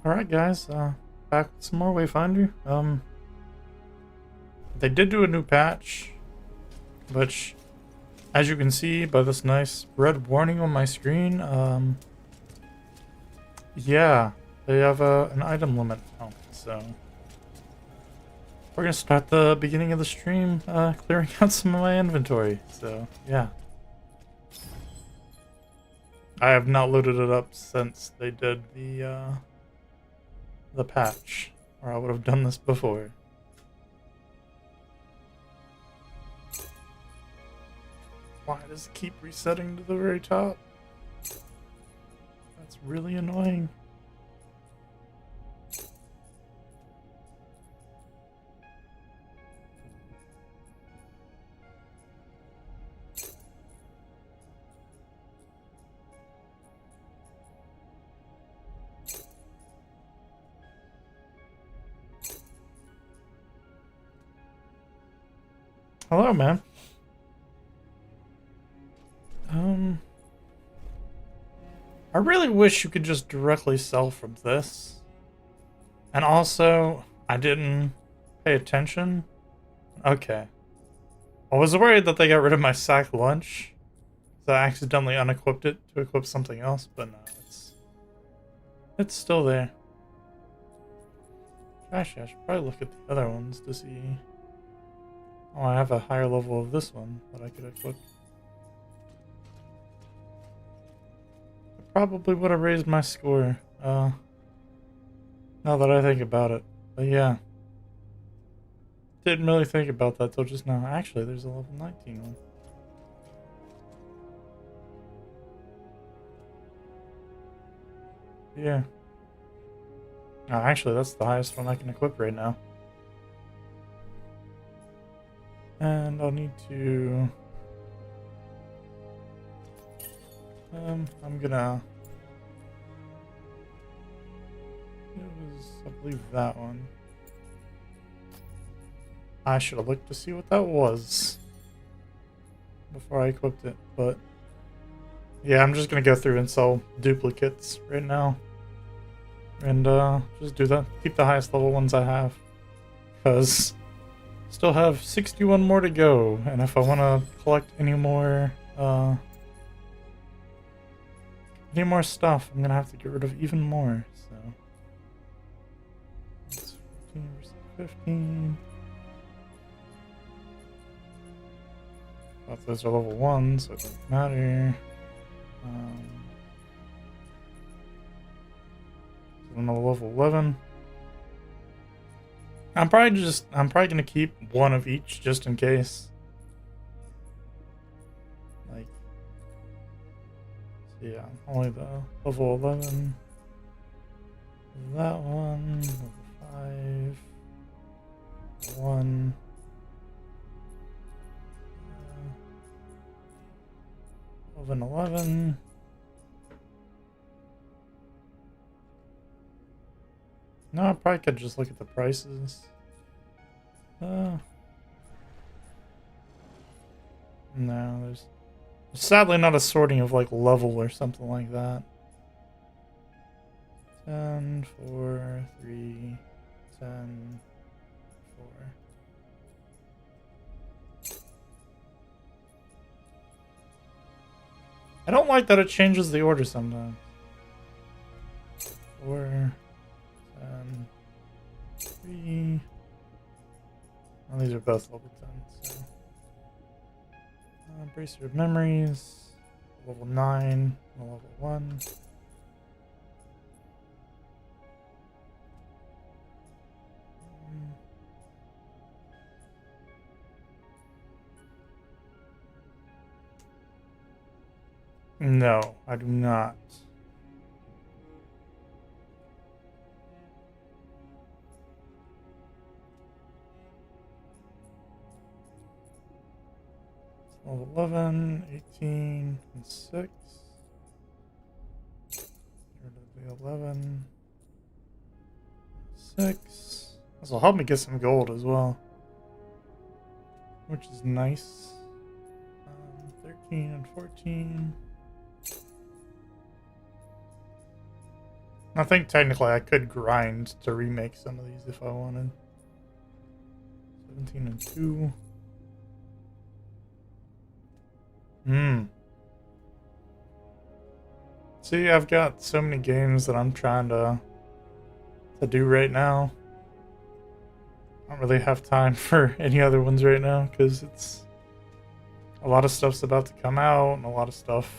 Alright guys, back with some more Wayfinder. They did do a new patch, which, as you can see by this nice red warning on my screen, yeah, they have an item limit now, so we're gonna start the beginning of the stream clearing out some of my inventory. So yeah, I have not loaded it up since they did the patch, or I would have done this before. Why does it keep resetting to the very top? That's really annoying. Hello, man. I really wish you could just directly sell from this. And also, I didn't pay attention. Okay. I was worried that they got rid of my sack lunch. So I accidentally unequipped it to equip something else, but no, it's still there. Actually, I should probably look at the other ones to see. Oh, I have a higher level of this one that I could equip. Probably would have raised my score, now that I think about it. But yeah. Didn't really think about that till just now. Actually, there's a level 19 one. Yeah. Oh, actually, that's the highest one I can equip right now. And I'll need to... I'm gonna... It was, I believe, that one. I should have looked to see what that was before I equipped it, but... Yeah, I'm just gonna go through and sell duplicates right now. And, just do that. Keep the highest level ones I have. Because... Still have 61 more to go, and if I want to collect any more stuff, I'm gonna have to get rid of even more. So that's 15 versus 15. But those are level 1, so it doesn't matter. Another level 11. I'm probably gonna keep one of each just in case. Like, so yeah, only the level 11. That one, level 5. 1. 11. No, I probably could just look at the prices. No, there's sadly not a sorting of like level or something like that. 10, 4, 3, 10, 4. I don't like that it changes the order sometimes. 4, 10, 3. Well, these are both level 10, so. Bracer of Memories, level 9, and level 1. No, I do not. Level 11, 18, and 6. Get rid of the 11. 6. This will help me get some gold as well, which is nice. 13 and 14. I think technically I could grind to remake some of these if I wanted. 17 and 2. See, I've got so many games that I'm trying to do right now. I don't really have time for any other ones right now because it's a lot of stuff's about to come out and a lot of stuff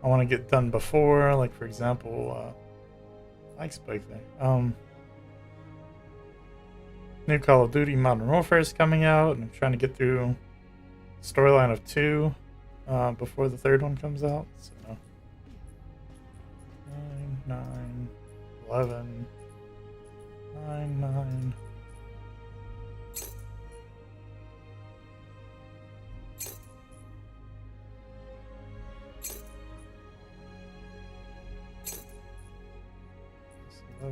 I want to get done before. Like for example, Spike there. New Call of Duty Modern Warfare is coming out, and I'm trying to get through storyline of 2 before the third one comes out. So 9, 11, 9.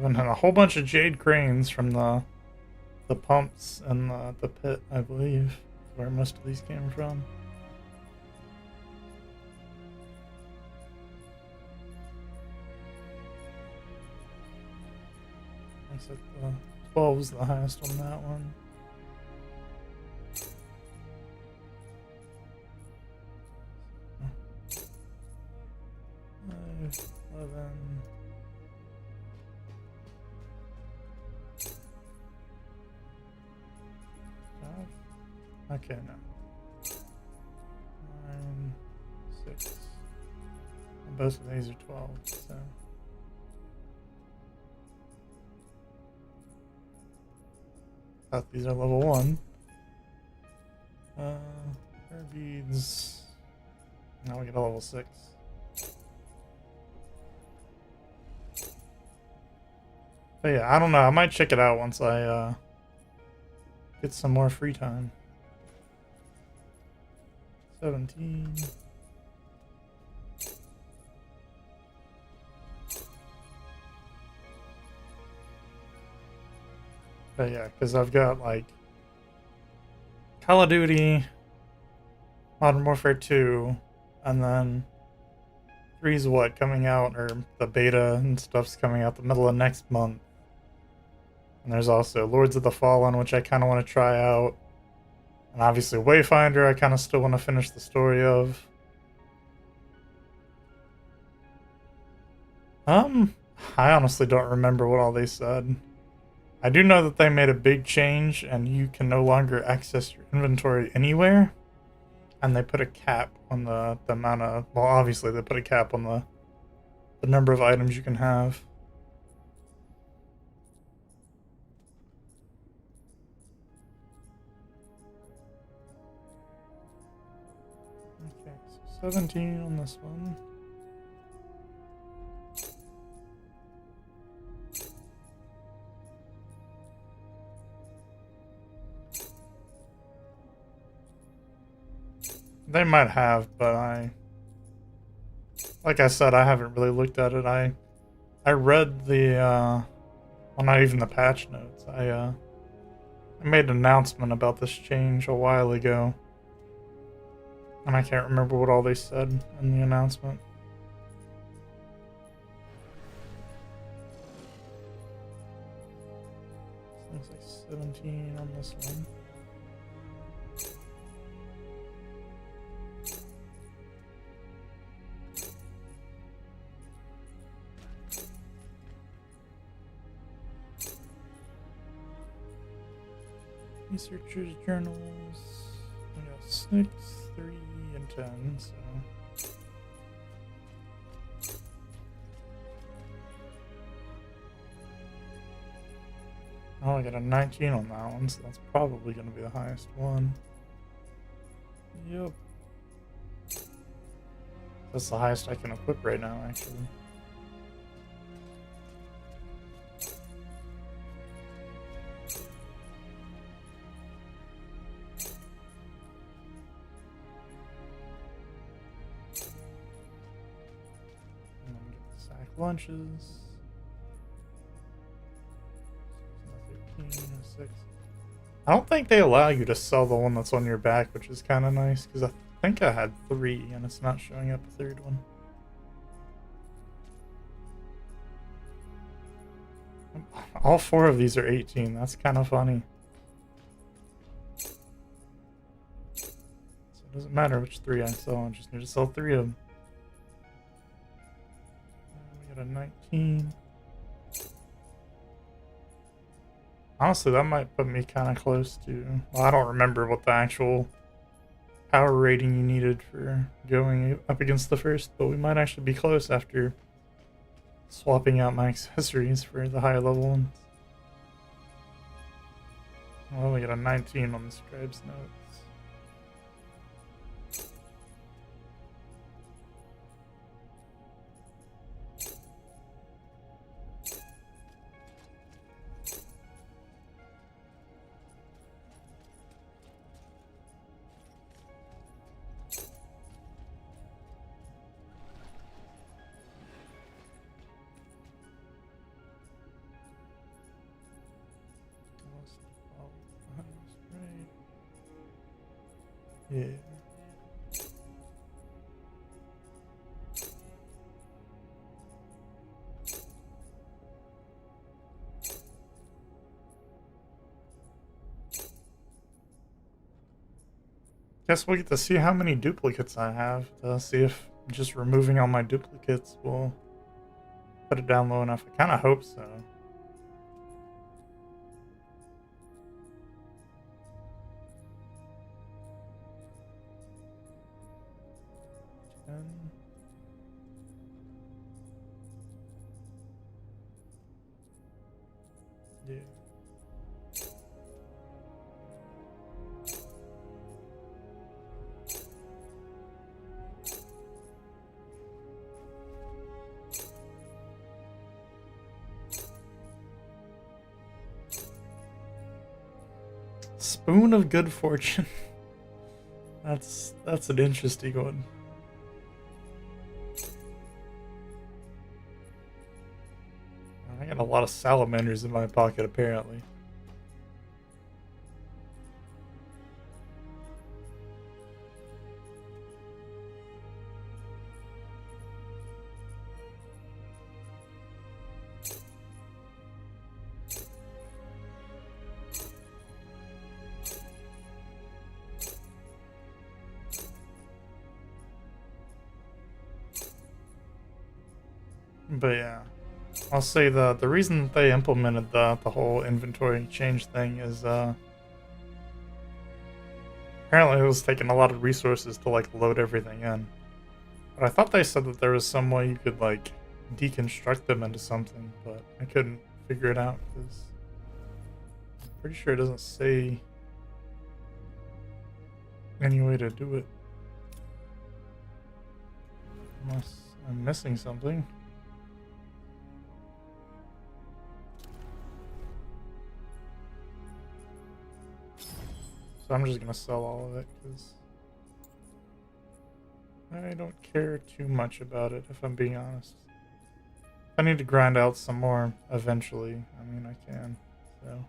And a whole bunch of jade cranes from the pumps and the pit, I believe, where most of these came from. Looks like the 12 was the highest on that one. 11. Okay, no. 9, 6. And both of these are 12, so. Thought these are level 1. Air beads. Now we get a level 6. But yeah, I don't know. I might check it out once I get some more free time. 17. But yeah, because I've got like Call of Duty, Modern Warfare 2, and then 3's what coming out, or the beta and stuff's coming out the middle of next month. And there's also Lords of the Fallen, which I kind of want to try out. And obviously Wayfinder, I kind of still want to finish the story of. I honestly don't remember what all they said. I do know that they made a big change and you can no longer access your inventory anywhere. And they put a cap on the amount of, well, obviously they put a cap on the number of items you can have. Okay, so 17 on this one. They might have, but like I said, I haven't really looked at it. I read the, well, not even the patch notes. I made an announcement about this change a while ago, and I can't remember what all they said in the announcement. Looks like 17 on this one. Researchers' journals. We got 6, 3, and 10, so. Oh, I got a 19 on that one, so that's probably going to be the highest one. Yep. That's the highest I can equip right now, actually. Lunches. 13, 6. I don't think they allow you to sell the one that's on your back, which is kind of nice, because I think I had 3 and it's not showing up a third one. All 4 of these are 18. That's kind of funny. matter which 3 I sell, I just need to sell 3 of them. We got a 19. Honestly, that might put me kind of close to... Well, I don't remember what the actual power rating you needed for going up against the first, but we might actually be close after swapping out my accessories for the higher level ones. Well, we got a 19 on the scribe's notes. Yeah. Guess we'll get to see how many duplicates I have to see if just removing all my duplicates will put it down low enough. I kind of hope so. Yeah. Spoon of Good Fortune. That's an interesting one. I got a lot of salamanders in my pocket, apparently. But yeah, I'll say the reason that they implemented the whole inventory change thing is apparently it was taking a lot of resources to like load everything in. But I thought they said that there was some way you could like deconstruct them into something, but I couldn't figure it out because I'm pretty sure it doesn't say any way to do it. Unless I'm missing something. So I'm just gonna sell all of it because I don't care too much about it, if I'm being honest. If I need to grind out some more eventually, I mean, I can, so.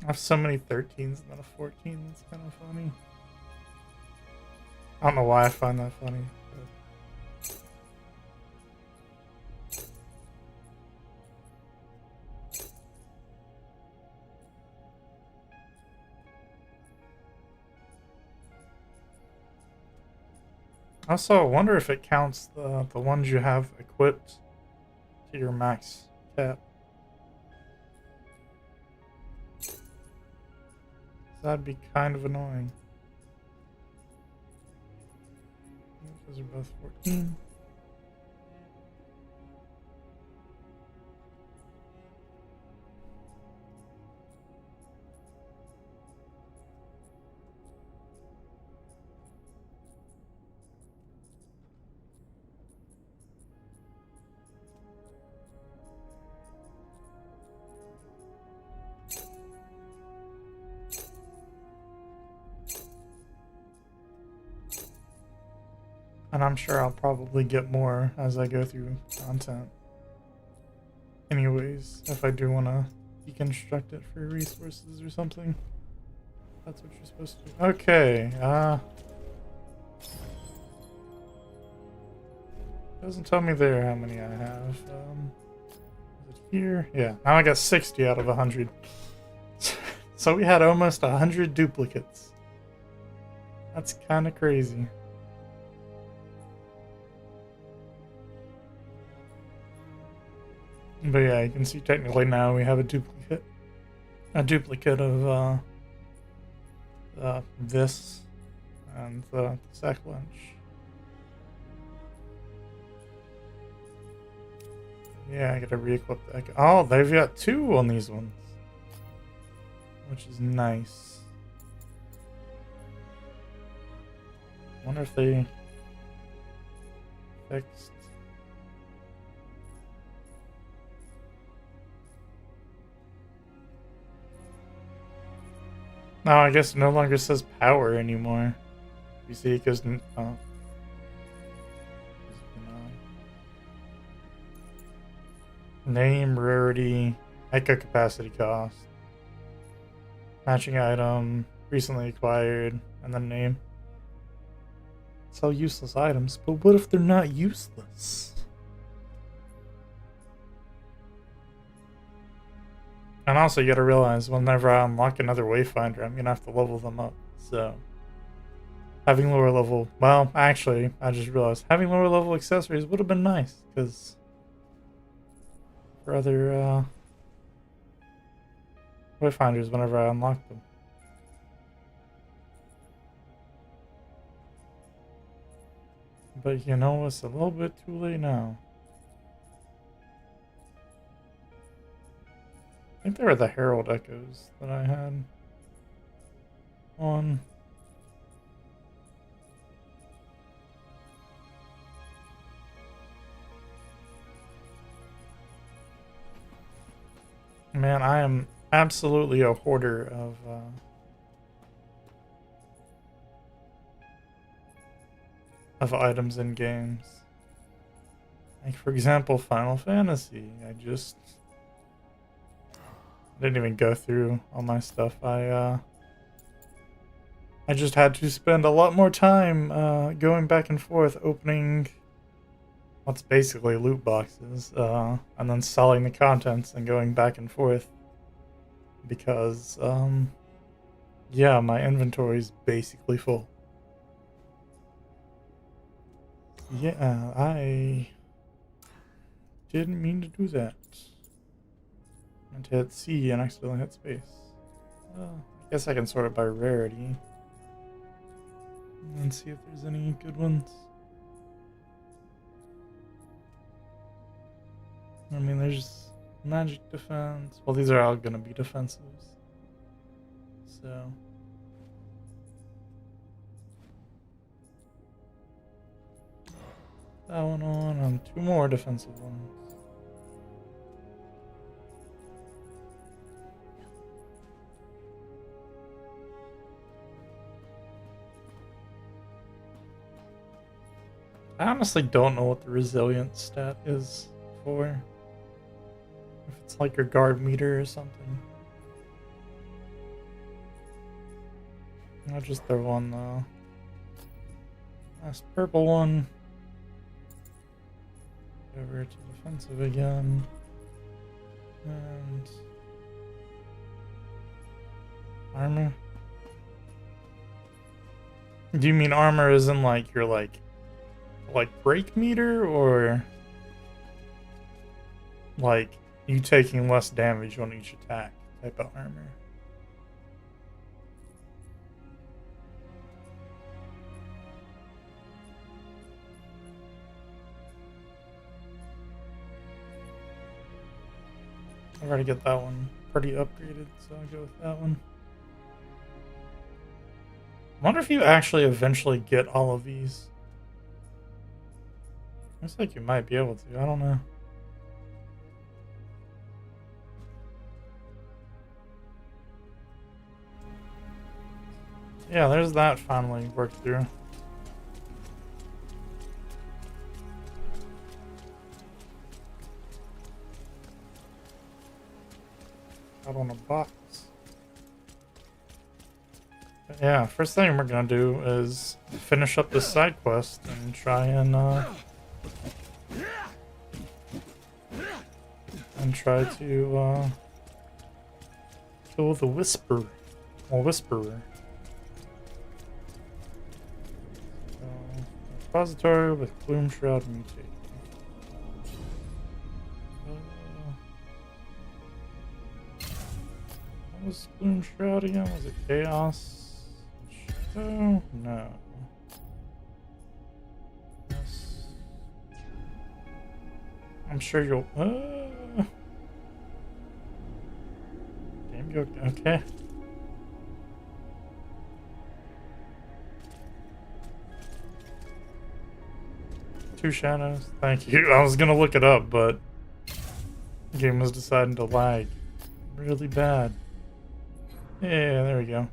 I have so many 13s and then a 14, that's kind of funny. I don't know why I find that funny. But... Also, I wonder if it counts the ones you have equipped to your max cap. That'd be kind of annoying. Those are both 14. And I'm sure I'll probably get more as I go through content. Anyways, if I do want to deconstruct it for resources or something. That's what you're supposed to do. Okay, Doesn't tell me there how many I have. Is it here? Yeah, now I got 60 out of 100. So we had almost 100 duplicates. That's kind of crazy. But yeah, you can see technically now we have a duplicate. A duplicate of this and the sack lunch. Yeah, I gotta re-equip that. Oh, they've got 2 on these ones, which is nice. Wonder if they fixed. No, I guess it no longer says power anymore. You see, it goes. Name, rarity, echo capacity cost, matching item, recently acquired, and then name. Sell useless items, but what if they're not useless? And also, you gotta realize, whenever I unlock another Wayfinder, I'm gonna have to level them up, so... Having lower level... Well, actually, I just realized, having lower level accessories would have been nice, because... For other, Wayfinders whenever I unlock them. But you know, it's a little bit too late now. I think they were the Herald Echoes that I had on. Man, I am absolutely a hoarder of items in games. Like, for example, Final Fantasy. I didn't even go through all my stuff. I just had to spend a lot more time going back and forth opening what's basically loot boxes, and then selling the contents and going back and forth because yeah, my inventory is basically full. Yeah, I didn't mean to do that. I meant to hit C and accidentally hit space. I guess I can sort it by rarity and see if there's any good ones. I mean, there's magic defense. Well, these are all gonna be defensives. So. That one on, and 2 more defensive ones. I honestly don't know what the resilience stat is for. If it's like your guard meter or something. I'll just throw on the last purple one. Over to defensive again. And armor. Do you mean armor as in like your like break meter, or like you taking less damage on each attack type of armor? I've already got that one pretty upgraded, so I'll go with that one. I wonder if you actually eventually get all of these. Looks like you might be able to, I don't know. Yeah, there's that finally worked through. Out on a box. But yeah, first thing we're gonna do is finish up this side quest and try and and try to kill the Whisperer. Repository with Gloom Shroud mutate. What was Gloom Shroud again? Was it Chaos? Shadow? No. Yes. I'm sure you'll. Game go. Okay. Two shadows. Thank you. I was gonna look it up, but the game was deciding to lag really bad. Yeah, there we go.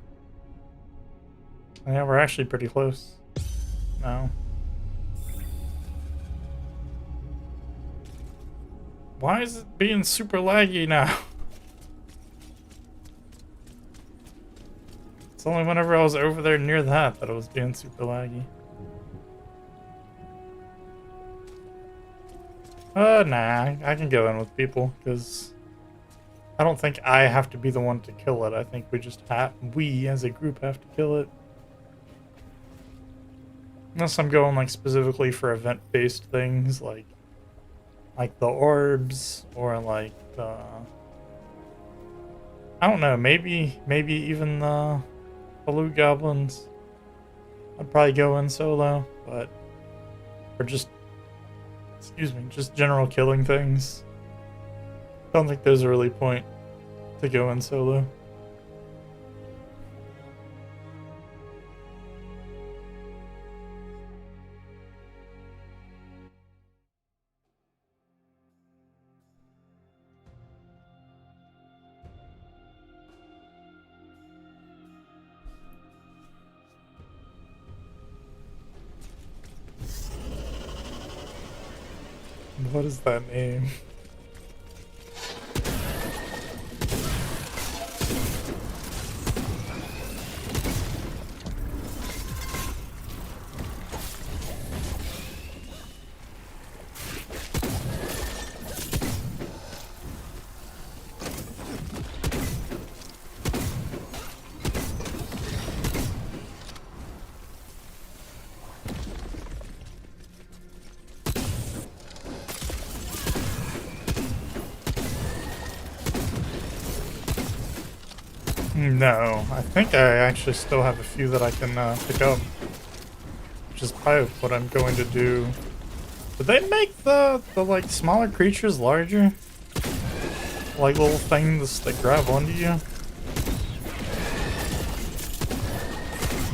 Yeah, we're actually pretty close now. Why is it being super laggy now? It's only whenever I was over there near that it was being super laggy. Nah, I can go in with people, because I don't think I have to be the one to kill it. I think we as a group have to kill it. Unless I'm going like specifically for event-based things, like the orbs, or like the, I don't know, maybe even the blue goblins. I'd probably go in solo, but or just general killing things. Don't think there's a really point to go in solo. What is that name? No, I think I actually still have a few that I can pick up, which is probably what I'm going to do. Did they make the like smaller creatures larger? Like little things that grab onto you?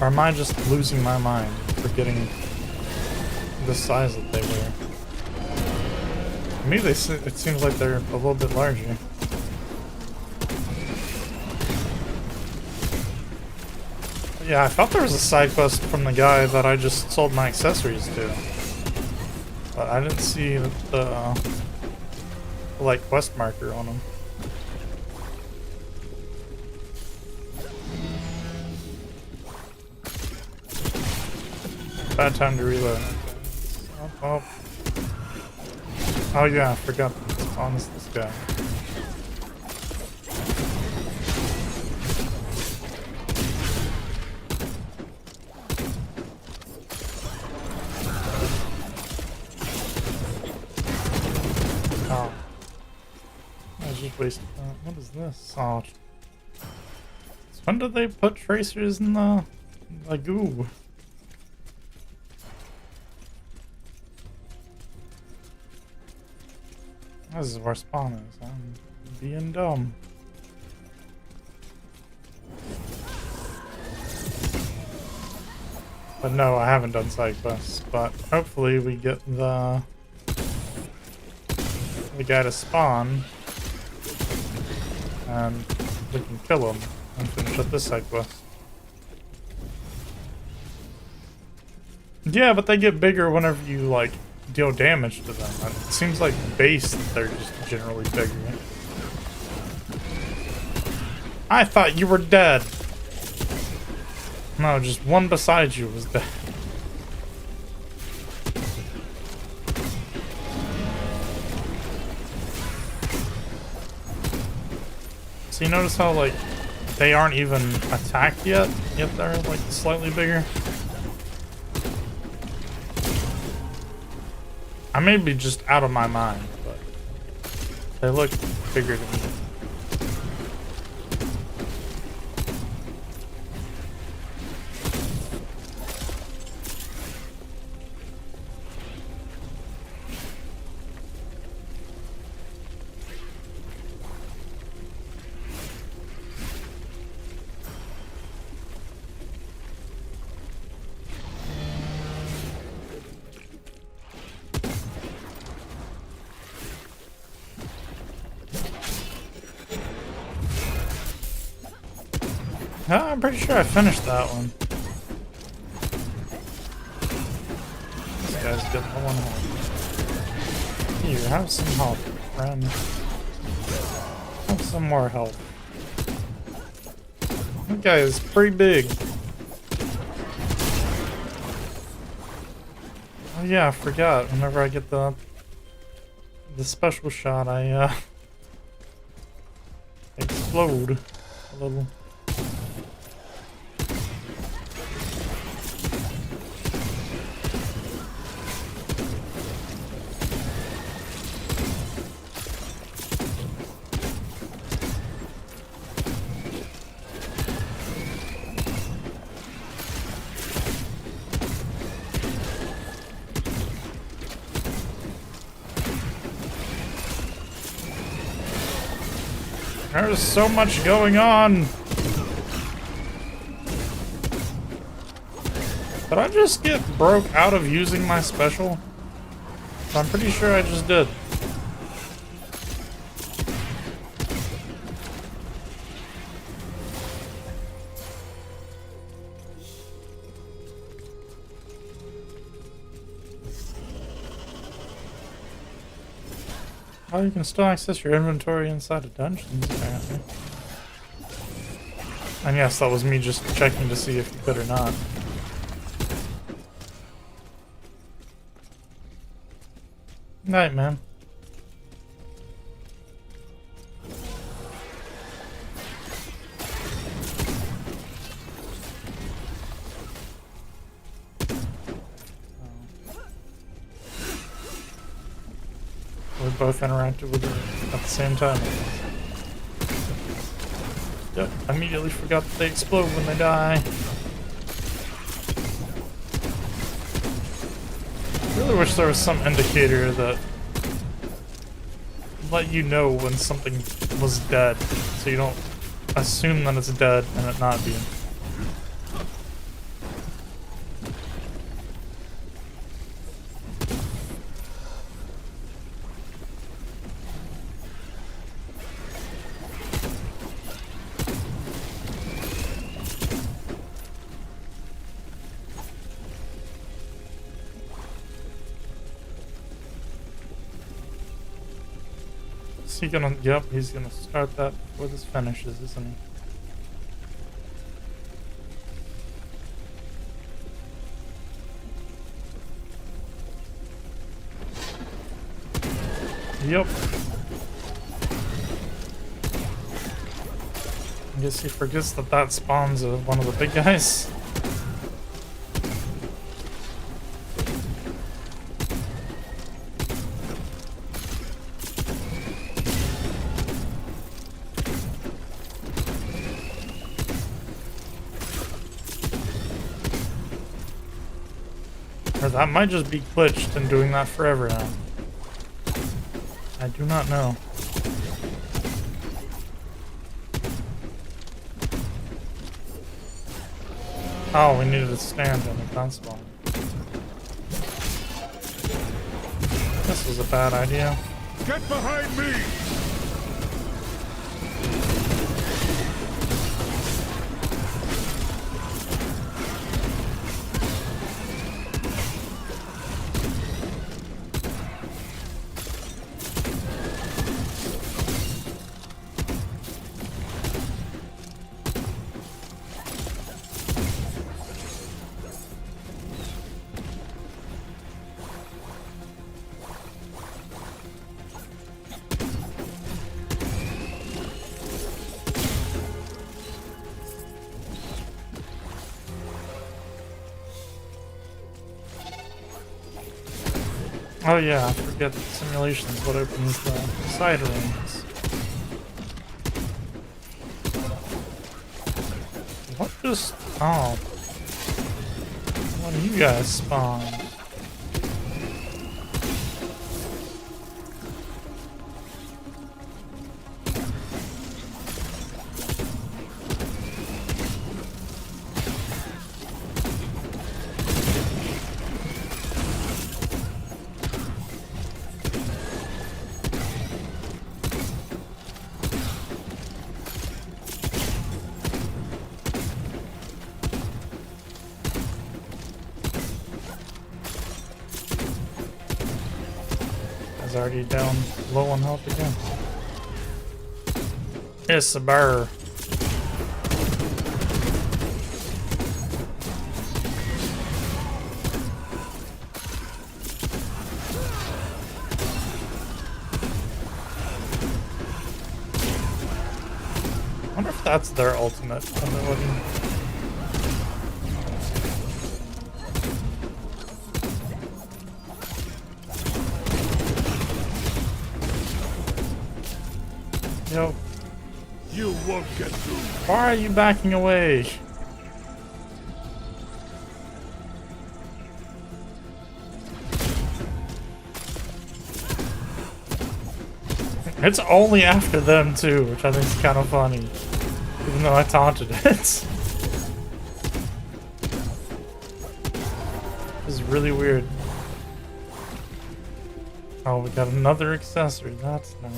Or am I just losing my mind, forgetting the size that they were? To me, it seems like they're a little bit larger. Yeah, I thought there was a side quest from the guy that I just sold my accessories to. But I didn't see the like quest marker on him. Bad time to reload. Oh, oh yeah, I forgot to spawn this guy. What is this? Oh. When did they put tracers in the goo? This is where spawn is. I'm being dumb. But no, I haven't done side quests. But hopefully we get the guy to spawn. And we can kill him and finish up this side quest. Yeah, but they get bigger whenever you, like, deal damage to them. It seems like base, they're just generally bigger. I thought you were dead. No, just one beside you was dead. So you notice how, like, they aren't even attacked yet they're, like, slightly bigger? I may be just out of my mind, but they look bigger to me. I'm pretty sure I finished that one. This guy's getting the one health. Here, have some health, friend. Have some more health. That guy is pretty big. Oh yeah, I forgot. Whenever I get the special shot, I explode a little. There's so much going on. Did I just get broke out of using my special? I'm pretty sure I just did. Oh, you can still access your inventory inside of dungeons, apparently. And yes, that was me just checking to see if you could or not. Night, man. We both interacted with it at the same time. Yep, immediately forgot that they explode when they die. Really wish there was some indicator that let you know when something was dead, so you don't assume that it's dead and it not being. Is he gonna, yep, he's gonna start that before this finishes, isn't he? Yep. I guess he forgets that that spawns one of the big guys. Or that might just be glitched and doing that forever now. I do not know. Oh, we needed to stand on the gun spawn. This was a bad idea. Get behind me! Oh yeah, I forget simulations what opens the side rooms. What just... Oh. When you guys spawn. Is already down low on health again. It's a burr. I wonder if that's their ultimate ability. Yo. You won't get through. Why are you backing away? It's only after them too, which I think is kind of funny. Even though I taunted it. It's really weird. Oh, we got another accessory. That's nice.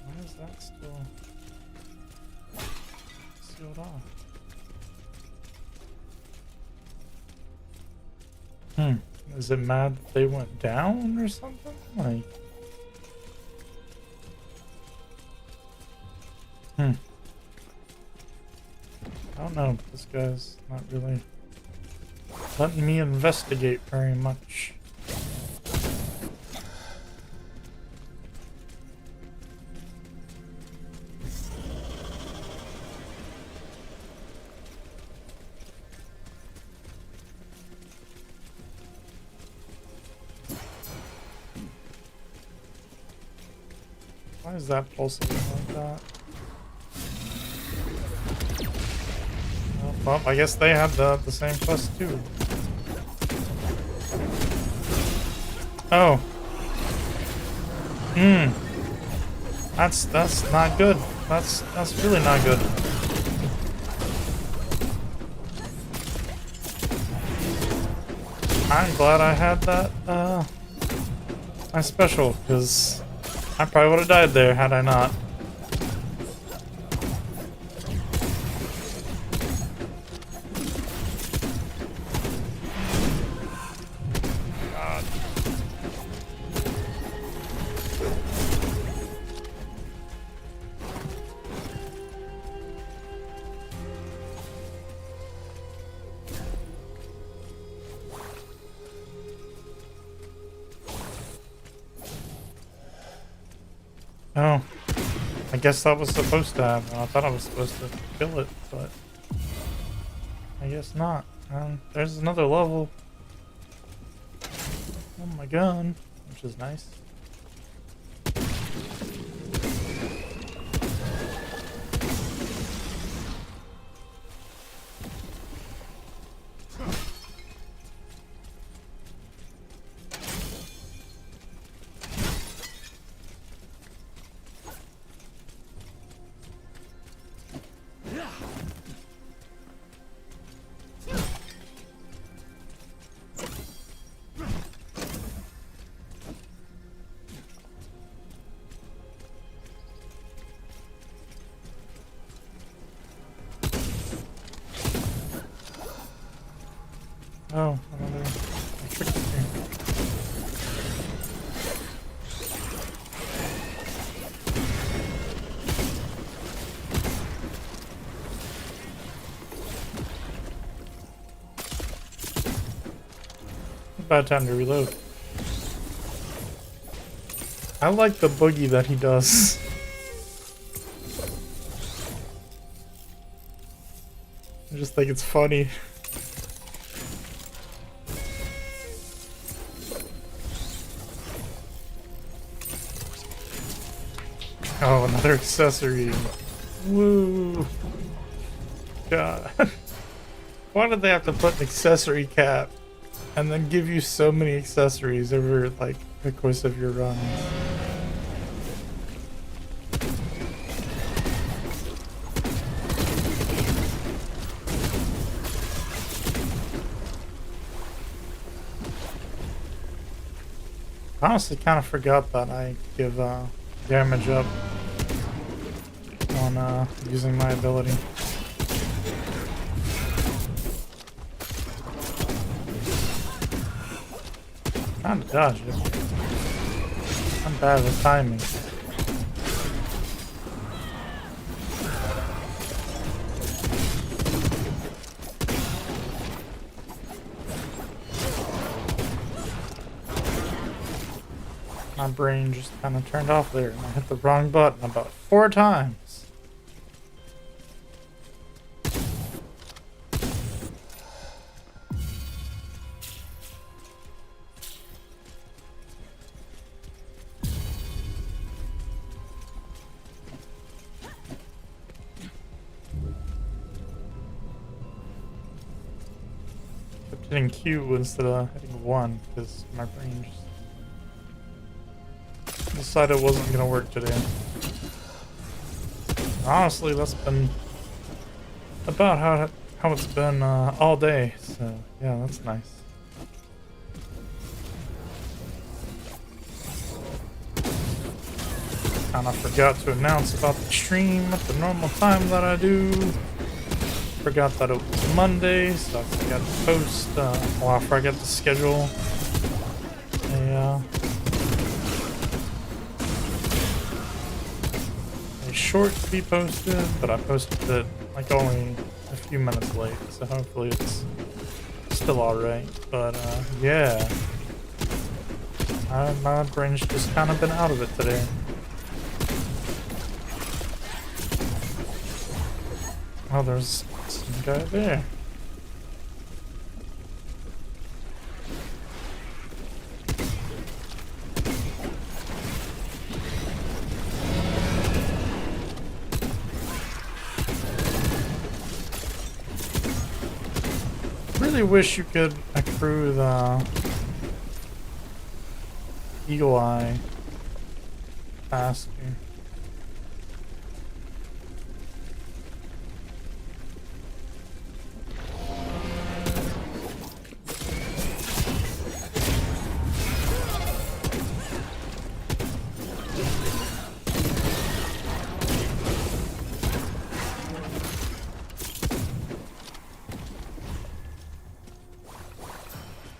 Why is that still sealed off? Is it mad that they went down or something? Like... I don't know. This guy's not really letting me investigate very much. Why is that pulsing like that? Well, I guess they had the same quest too. Oh. That's not good. That's really not good. I'm glad I had that my special, because I probably would have died there had I not. God. Oh, I guess that was supposed to happen. I thought I was supposed to kill it, but I guess not. There's another level. Oh my gun, which is nice. Oh, another trick here. About time to reload. I like the boogie that he does. I just think it's funny. Oh, another accessory. Woo. God. Why did they have to put an accessory cap and then give you so many accessories over, like, the course of your run? I honestly kind of forgot that I give damage up on using my ability. Trying to dodge it. I'm bad with timing. My brain just kind of turned off there and I hit the wrong button about 4 times. Kept hitting Q instead of hitting 1 because my brain just decided it wasn't gonna work today. Honestly, that's been about how it's been all day. So yeah, that's nice. And I forgot to announce about the stream at the normal time that I do. Forgot that it was Monday, so I forgot to post. Well, I forgot to schedule a short to be posted, but I posted it like only a few minutes late, so hopefully it's still alright. But yeah, my brain's just kind of been out of it today. Oh, there's some guy there. Really wish you could accrue the Eagle Eye faster.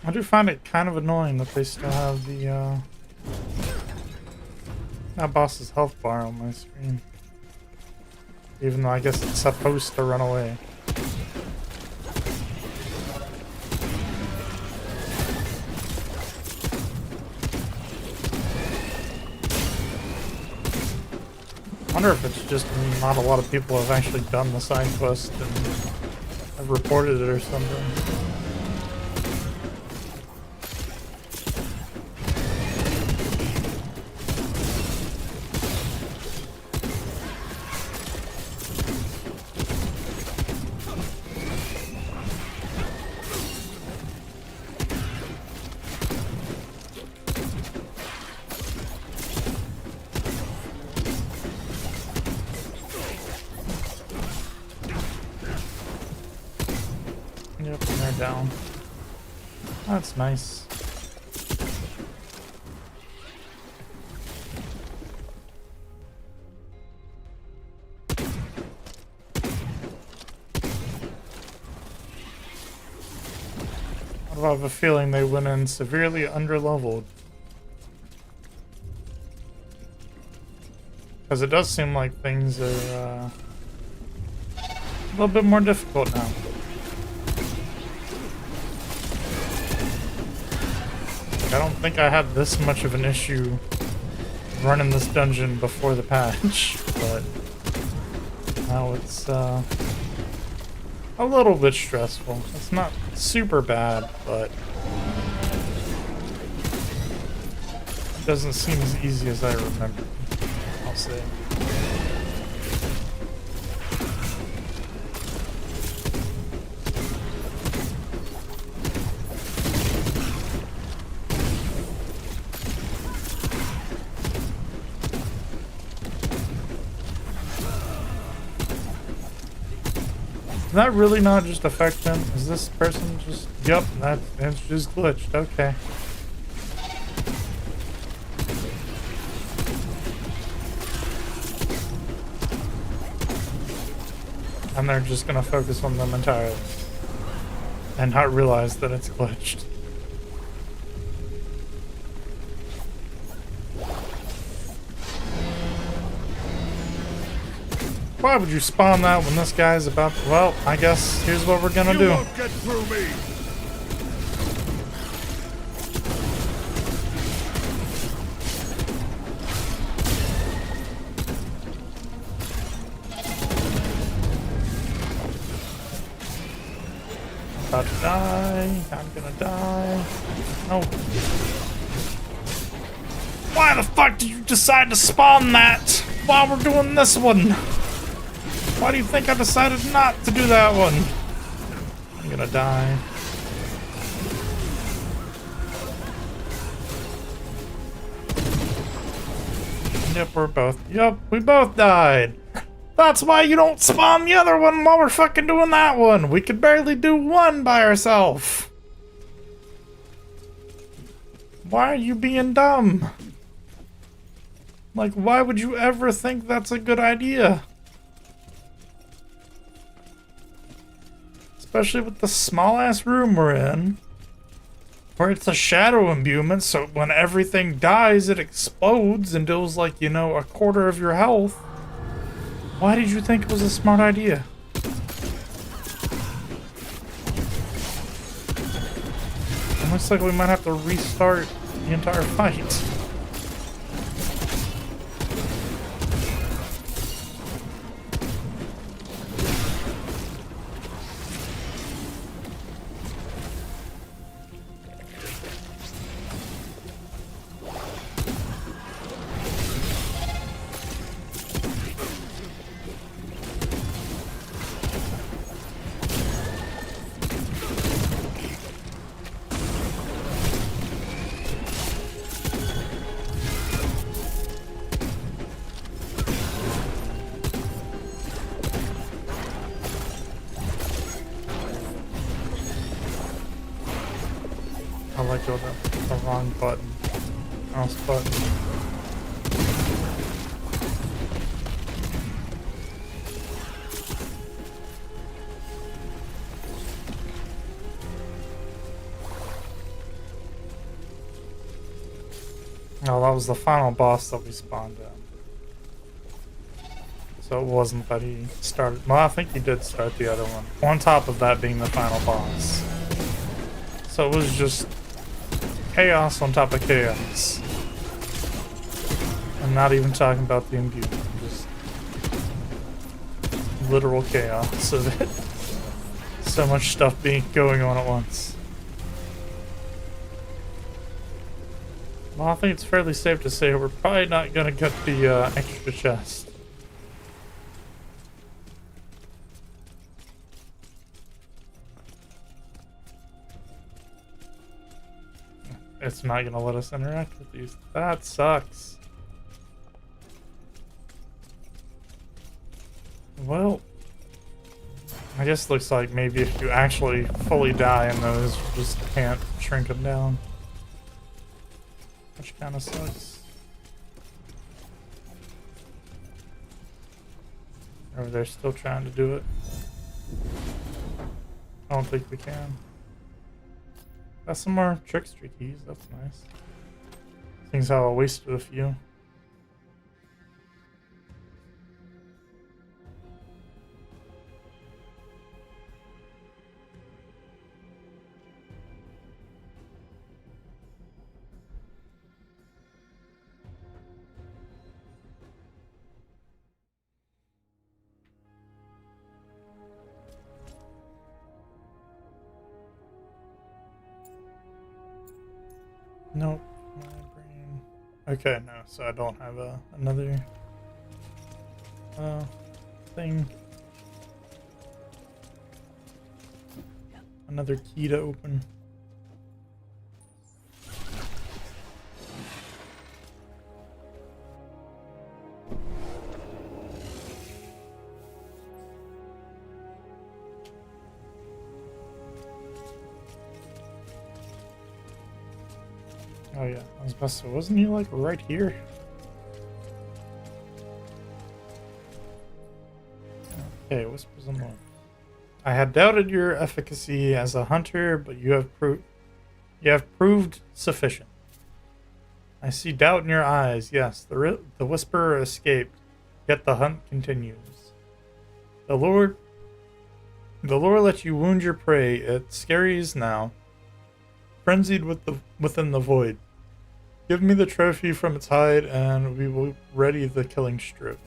I do find it kind of annoying that they still have the that boss's health bar on my screen. Even though I guess it's supposed to run away. I wonder if it's just not a lot of people have actually done the side quest and have reported it or something. Yep, and they're down. That's nice. I have a feeling they went in severely underleveled. Because it does seem like things are a little bit more difficult now. I don't think I had this much of an issue running this dungeon before the patch, but now it's a little bit stressful. It's not super bad, but it doesn't seem as easy as I remember, I'll say. Does that really not just affect him? Is this person just... Yep, that's just glitched. Okay. And they're just gonna focus on them entirely. And not realize that it's glitched. Why would you spawn that when this guy's about to... Well, I guess here's what we're gonna do. You won't get through me. I'm about to die. I'm gonna die. No. Why the fuck did you decide to spawn that while we're doing this one? Why do you think I decided not to do that one? I'm gonna die. Yep, we both died. That's why you don't spawn the other one while we're fucking doing that one. We could barely do one by ourselves. Why are you being dumb? Like, why would you ever think that's a good idea? Especially with the small-ass room we're in. Where it's a shadow imbuement, so when everything dies, it explodes and deals like, you know, a quarter of your health. Why did you think it was a smart idea? It looks like we might have to restart the entire fight. I let go of the wrong button. Mouse button. Oh, that was the final boss that we spawned in. So it wasn't that he started... Well, I think he did start the other one. On top of that being the final boss. So it was just... chaos on top of chaos. I'm not even talking about the imbued, just literal chaos of it. So much stuff going on at once. Well, I think it's fairly safe to say we're probably not gonna get the extra chest. It's not gonna let us interact with these. That sucks. Well, I guess it looks like maybe if you actually fully die in those, you just can't shrink them down. Which kind of sucks. Or they're still trying to do it. I don't think we can. Got some more trickster keys, that's nice. Seems how I wasted a few. Nope. My brain. Okay, no, so I don't have another thing. Another key to open. Oh yeah, I was about to say, wasn't he like right here? Okay, whispers on the wind. I had doubted your efficacy as a hunter, but you have proved sufficient. I see doubt in your eyes. Yes, the whisperer escaped, yet the hunt continues. The Lord let you wound your prey. It scaries now, frenzied within the void. Give me the trophy from its hide, and we will ready the killing strip.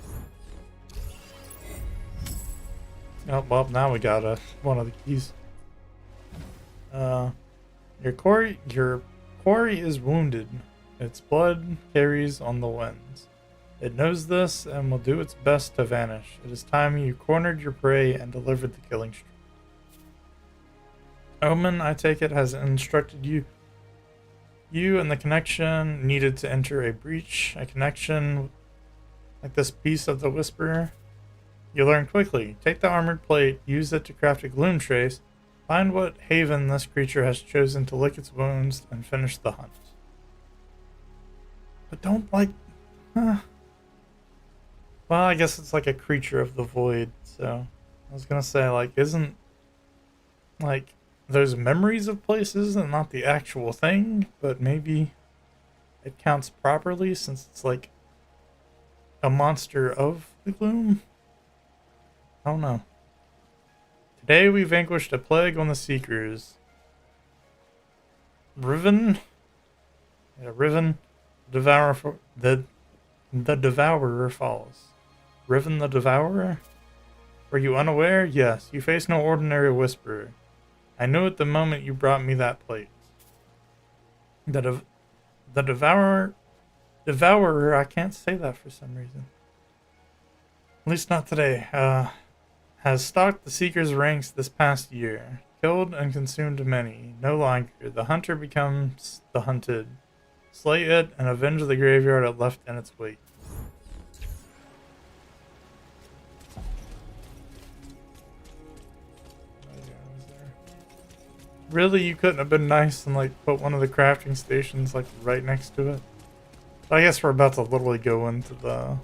Oh, well, now we got one of the keys. Your quarry is wounded. Its blood carries on the winds. It knows this and will do its best to vanish. It is time you cornered your prey and delivered the killing strip. Omen, I take it, has instructed you and the connection needed to enter a breach, a connection like this piece of the Whisperer. You learn quickly. Take the armored plate, use it to craft a gloom trace, find what haven this creature has chosen to lick its wounds, and finish the hunt. But don't well, I guess it's like a creature of the void, so I was gonna say, like, isn't like those memories of places and not the actual thing, but maybe it counts properly since it's like a monster of the gloom? I don't know. Today we vanquished a plague on the Seekers. Riven? Yeah, Riven. The Devourer falls. Riven the Devourer? Were you unaware? Yes, you face no ordinary whisperer. I knew it the moment you brought me that plate. The Devourer, I can't say that for some reason. At least not today. Has stalked the Seeker's ranks this past year. Killed and consumed many. No longer. The hunter becomes the hunted. Slay it and avenge the graveyard it left in its wake. Really, you couldn't have been nice and like put one of the crafting stations like right next to it? I guess we're about to literally go into the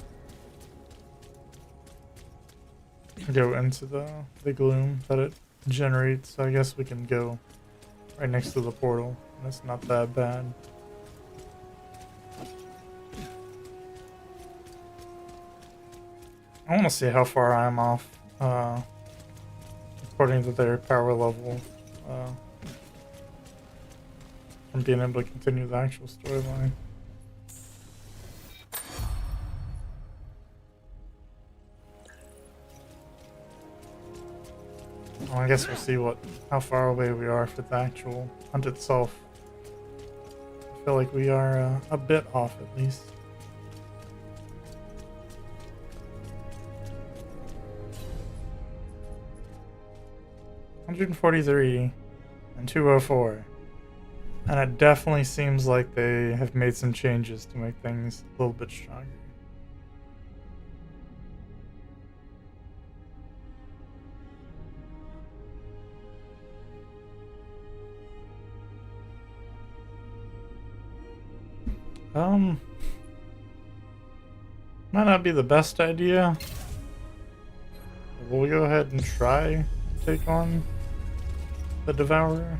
the gloom that it generates. So I guess we can go right next to the portal. And it's not that bad. I want to see how far I'm off, according to their power level, from being able to continue the actual storyline. Well, I guess we'll see how far away we are for the actual hunt itself. I feel like we are a bit off at least. $143 and 204. And it definitely seems like they have made some changes to make things a little bit stronger. Might not be the best idea. We'll go ahead and try to take on the Devourer.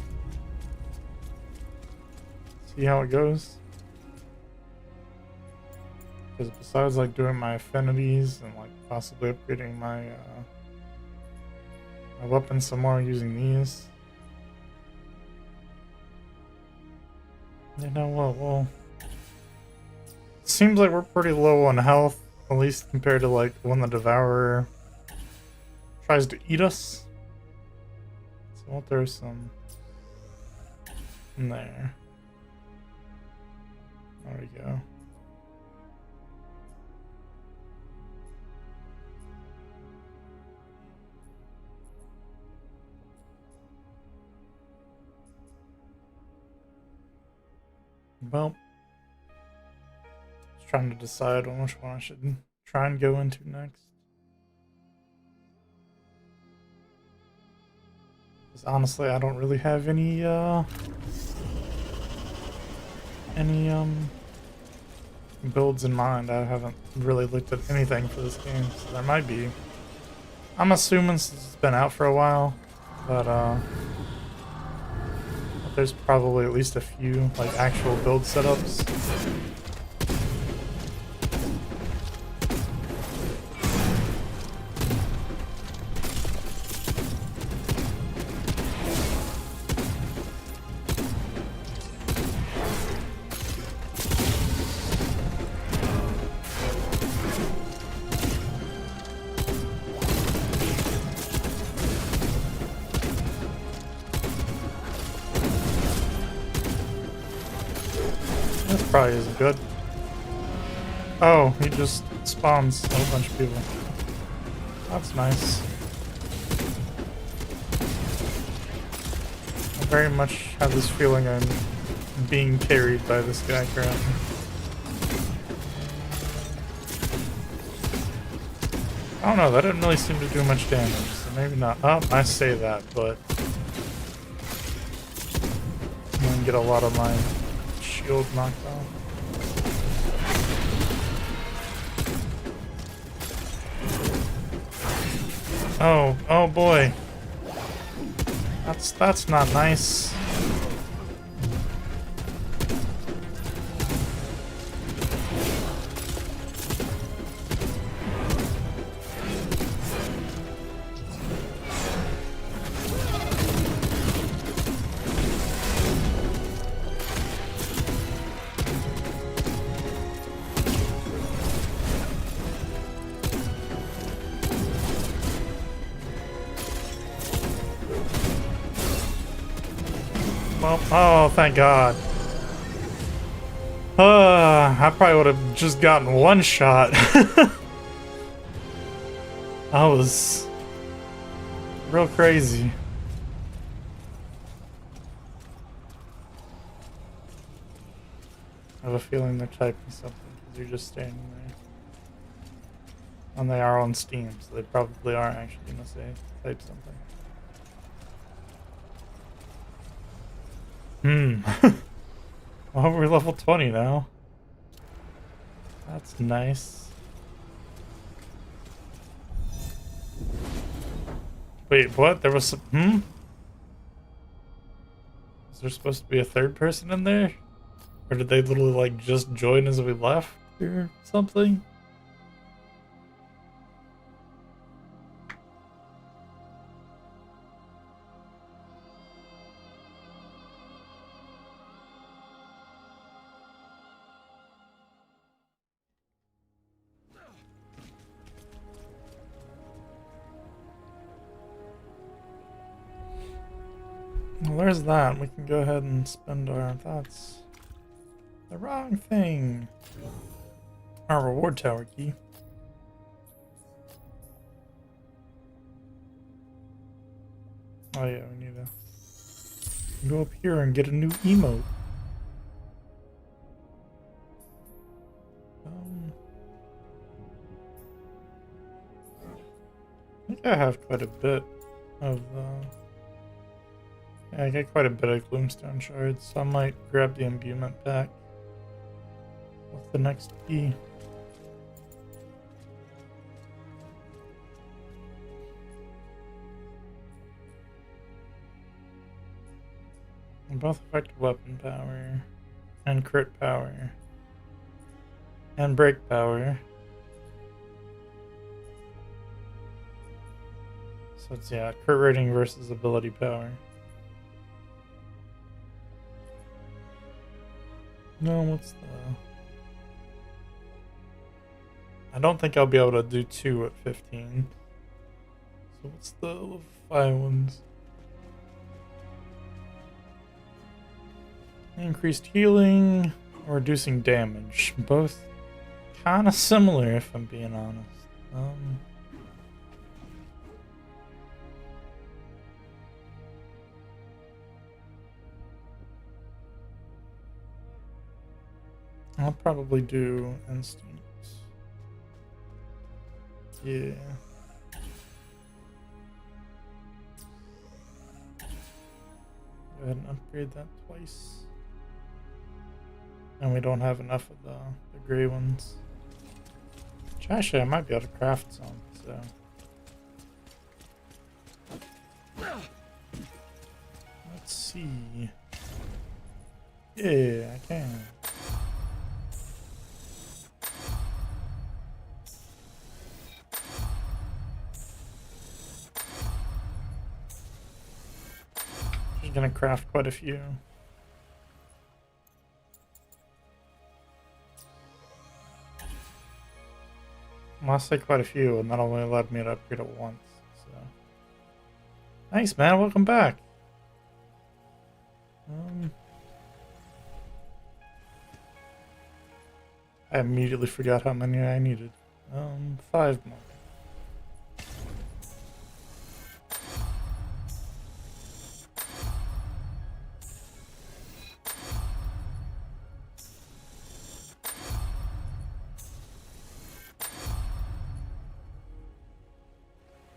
See how it goes. Because besides like doing my affinities and like possibly upgrading my my weapons some more using these. You know what, well, seems like we're pretty low on health, at least compared to like when the Devourer tries to eat us. So we'll throw some in there. There we go. Well, just trying to decide on which one I should try and go into next. Because honestly, I don't really have any builds in mind. I haven't really looked at anything for this game, so there might be. I'm assuming since it's been out for a while, but there's probably at least a few like actual build setups. This probably isn't good. Oh, he just spawns a whole bunch of people. That's nice. I very much have this feeling I'm being carried by this guy currently. I don't know, that didn't really seem to do much damage, so maybe not. Oh, I say that, but I'm gonna get a lot of my shield knocked off. Oh boy. That's not nice. Well, oh, thank God. I probably would have just gotten one shot. That was real crazy. I have a feeling they're typing something because you're just standing there. And they are on Steam, so they probably are actually gonna say type something. Well, we're level 20 now. That's nice. Wait, what? There was some... Is there supposed to be a third person in there? Or did they literally, like, just join as we left or something? Well, there's that. We can go ahead and spend our... That's the wrong thing. Our reward tower key. Oh yeah, we need to go up here and get a new emote. I think I have quite a bit of yeah, I get quite a bit of Gloomstone shards, so I might grab the imbuement pack with the next key. And both affect weapon power, and crit power, and break power. So it's, yeah, crit rating versus ability power. No, what's the... I don't think I'll be able to do 2 at 15. So what's the level 5 ones? Increased healing, or reducing damage. Both kind of similar, if I'm being honest. I'll probably do instinct. Yeah. Go ahead and upgrade that twice. And we don't have enough of the gray ones. Which actually I might be able to craft some, so. Let's see. Yeah, I can. Just gonna craft quite a few. Well, I'll say quite a few, and that only allowed me to upgrade it once. So, thanks, man. Welcome back. I immediately forgot how many I needed. 5 more.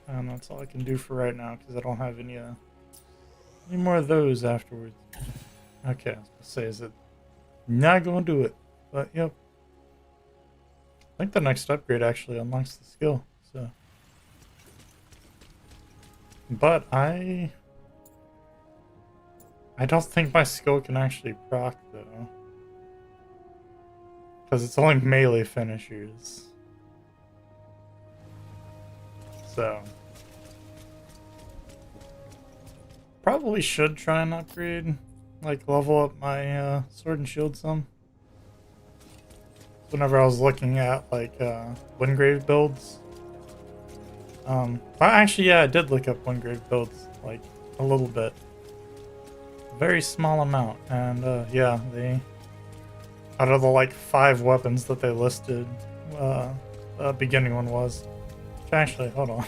And that's all I can do for right now because I don't have any more of those afterwards. Okay, I was gonna say, is it not gonna do it? But yep. I think the next upgrade actually unlocks the skill, so. But I don't think my skill can actually proc though. Because it's only melee finishers. So. Probably should try and upgrade, like level up my sword and shield some. Whenever I was looking at like Wingrave builds. Actually, yeah, I did look up Wingrave builds like a little bit. Very small amount, and yeah, they out of the like 5 weapons that they listed, the beginning one was. Actually, hold on,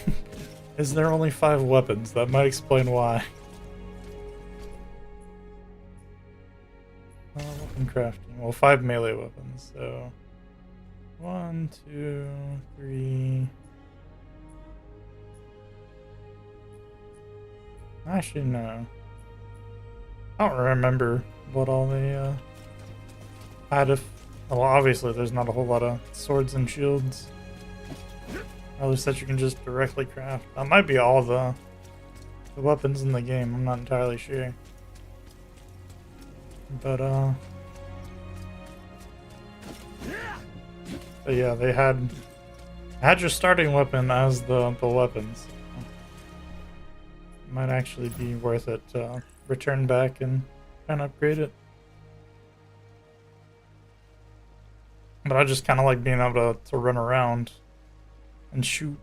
is there only 5 weapons? That might explain why. Weapon crafting. Well, 5 melee weapons, so 1, 2, 3. Actually, no. I don't remember what all they had. Well, obviously, there's not a whole lot of swords and shields. At least that you can just directly craft. That might be all the weapons in the game. I'm not entirely sure. But yeah, they had your starting weapon as the weapons. Might actually be worth it to return back and try and upgrade it. But I just kind of like being able to run around and shoot,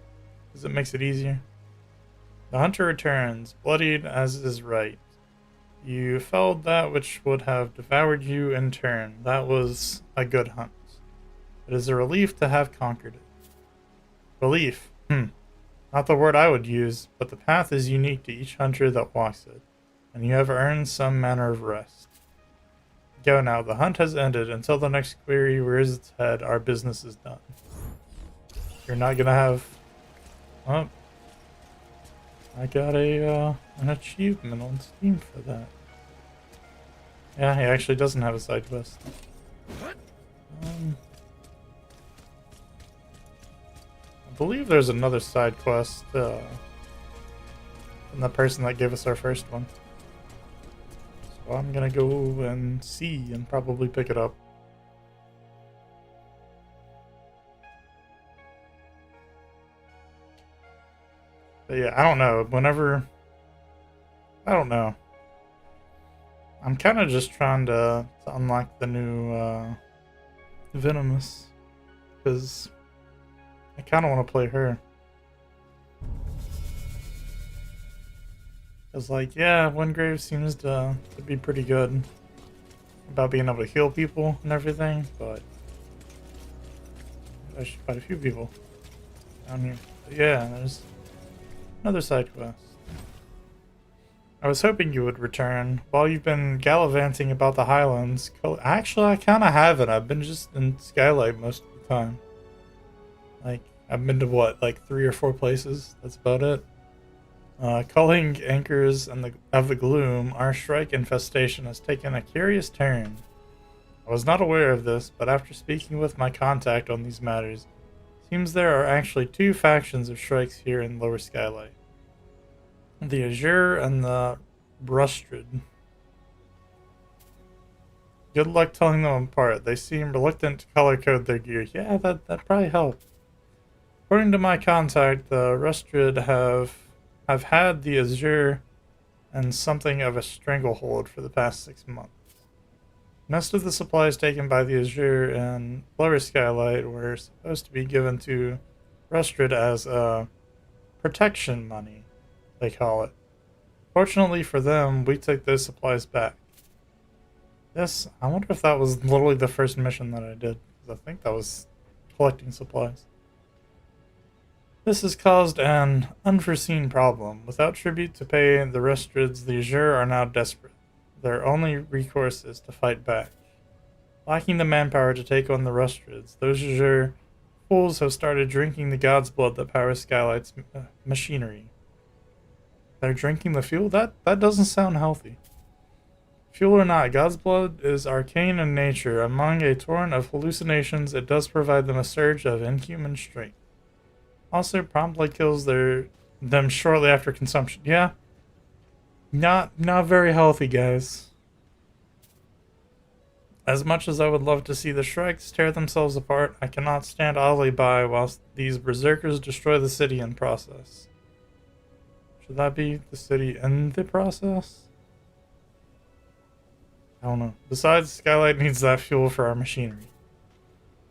because it makes it easier. The hunter returns, bloodied as is right. You felled that which would have devoured you in turn. That was a good hunt. It is a relief to have conquered it. Relief. Not the word I would use, but the path is unique to each hunter that walks it, and you have earned some manner of rest. Go now, the hunt has ended. Until the next query rears its head, our business is done. You're not gonna have... Oh. I got an achievement on Steam for that. Yeah, he actually doesn't have a side quest. I believe there's another side quest from the person that gave us our first one. So I'm gonna go and see and probably pick it up. But yeah, I don't know. I don't know. I'm kind of just trying to unlock the new Venomous, because I kind of want to play her. Because, like, yeah, Wingrave seems to be pretty good. about being able to heal people and everything, but I should fight a few people down here. But yeah, there's another side quest. I was hoping you would return. While you've been gallivanting about the Highlands, actually, I kind of haven't. I've been just in Skylight most of the time. Like, I've been to what, like 3 or 4 places? That's about it. Culling anchors and of the gloom, our strike infestation has taken a curious turn. I was not aware of this, but after speaking with my contact on these matters, it seems there are actually 2 factions of strikes here in Lower Skylight. The Azure and the Brustrid. Good luck telling them apart. They seem reluctant to color code their gear. Yeah, that'd probably help. According to my contact, the Brustrid have had the Azure and something of a stranglehold for the past 6 months. Most of the supplies taken by the Azure and Lower Skylight were supposed to be given to Brustrid as protection money, they call it. Fortunately for them, we took those supplies back. Yes, I wonder if that was literally the first mission that I did, because I think that was collecting supplies. This has caused an unforeseen problem. Without tribute to pay the Restrids, the Azure are now desperate. Their only recourse is to fight back. Lacking the manpower to take on the Restrids, those Azure fools have started drinking the god's blood that powers Skylight's machinery. They're drinking the fuel? That doesn't sound healthy. Fuel or not, god's blood is arcane in nature. Among a torrent of hallucinations, it does provide them a surge of inhuman strength. Also promptly kills them shortly after consumption. Yeah. Not very healthy, guys. As much as I would love to see the Shreks tear themselves apart, I cannot stand idly by whilst these berserkers destroy the city in process. Should that be the city in the process? I don't know. Besides, Skylight needs that fuel for our machinery.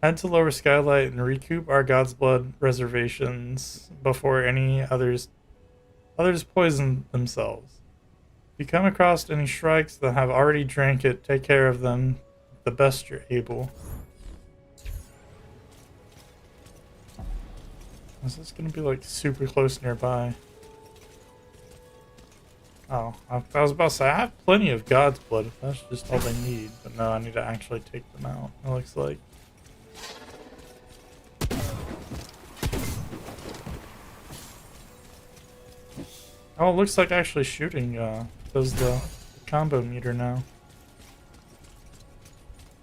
Head to Lower Skylight and recoup our God's Blood reservations before any others poison themselves. If you come across any Shrikes that have already drank it, take care of them the best you're able. Is this gonna be like super close nearby? Oh, I was about to say, I have plenty of God's Blood if that's just all they need. But no, I need to actually take them out, it looks like. Oh, it looks like actually shooting does the combo meter now.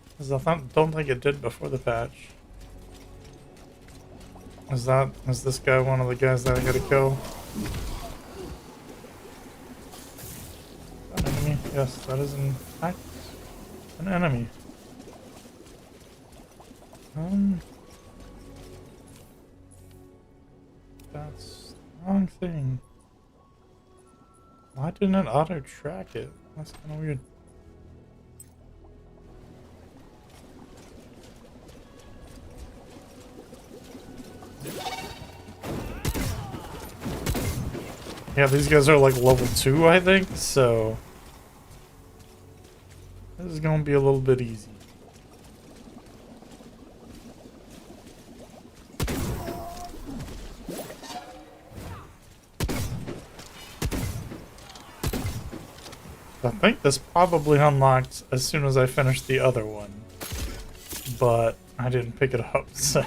Because I don't think it did before the patch. Is this guy one of the guys that I gotta kill? An enemy? Yes, that is in fact an enemy. That's the wrong thing. Why didn't it auto-track it? That's kind of weird. Yeah, these guys are like level 2, I think, so this is gonna be a little bit easy. I think this probably unlocked as soon as I finished the other one, but I didn't pick it up, so...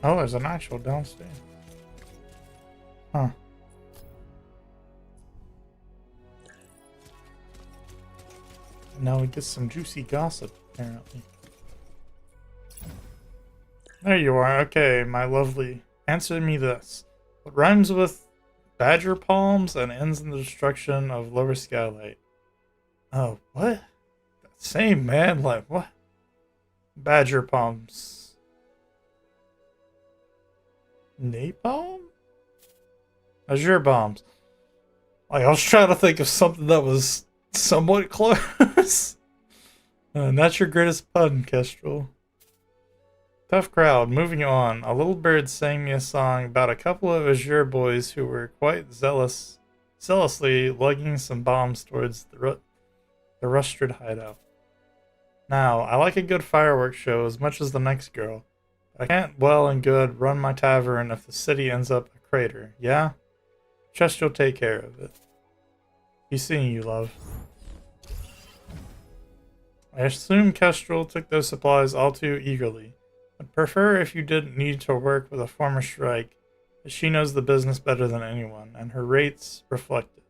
Oh, there's an actual downstairs. Huh. Now we get some juicy gossip, apparently. There you are. Okay, my lovely. Answer me this. What rhymes with Badger palms and ends in the destruction of Lower Skylight. Oh, what? Same, man. Like, what? Badger palms. Napalm? Azure bombs. Like, I was trying to think of something that was somewhat close. Not your greatest pun, Kestrel. Tough crowd. Moving on. A little bird sang me a song about a couple of Azure boys who were quite zealously lugging some bombs towards the rusted hideout. Now, I like a good fireworks show as much as the next girl. I can't well and good run my tavern if the city ends up a crater, yeah? Trust you'll take care of it. Be seeing you, love. I assume Kestrel took those supplies all too eagerly. I'd prefer if you didn't need to work with a former strike, as she knows the business better than anyone, and her rates reflect it.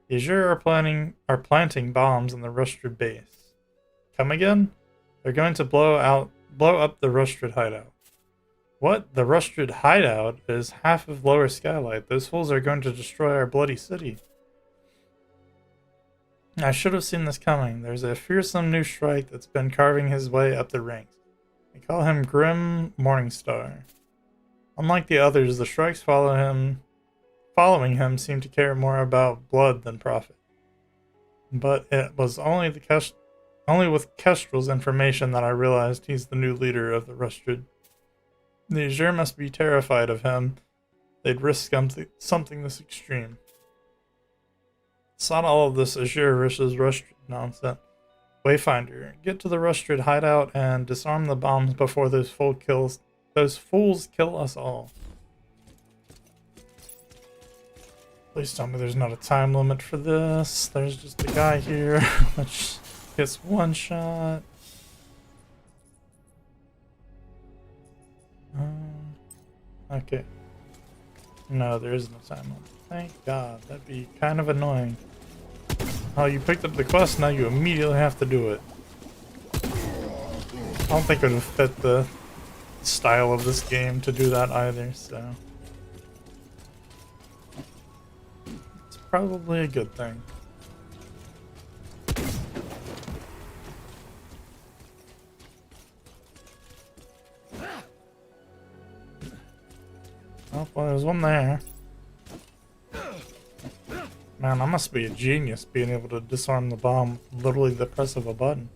The Azure are planting bombs in the rusted base. Come again? They're going to blow up the rusted hideout. What? The rusted hideout is half of Lower Skylight. Those fools are going to destroy our bloody city. I should have seen this coming. There's a fearsome new strike that's been carving his way up the ranks. They call him Grim Morningstar. Unlike the others, the strikes following him seem to care more about blood than profit. But it was only with Kestrel's information that I realized he's the new leader of the Rusted. The Azure must be terrified of him. They'd risk something this extreme. It's not all of this Azure versus Rusted nonsense. Wayfinder, get to the Rusted hideout and disarm the bombs before those fools kill us all. Please tell me there's not a time limit for this. There's just a guy here which gets one shot. Okay. No, there is no time limit. Thank God. That'd be kind of annoying. Oh, you picked up the quest, now you immediately have to do it. I don't think it would fit the style of this game to do that either, so... it's probably a good thing. Oh, well, there's one there. Man, I must be a genius being able to disarm the bomb with literally the press of a button.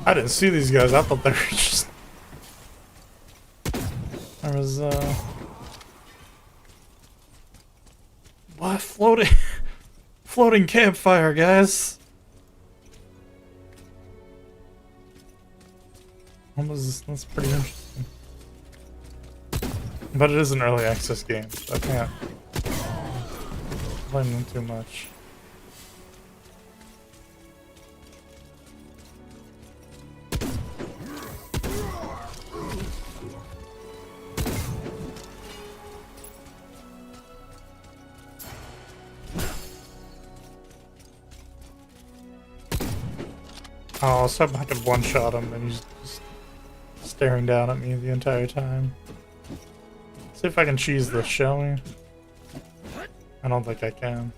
I didn't see these guys, I thought they were just... There was, what? Floating campfire, guys! That's pretty interesting. But it is an early access game, so I can't blame them too much. Oh, I was hoping I could one-shot him and he's just staring down at me the entire time. See if I can cheese this, shall we? I don't think I can.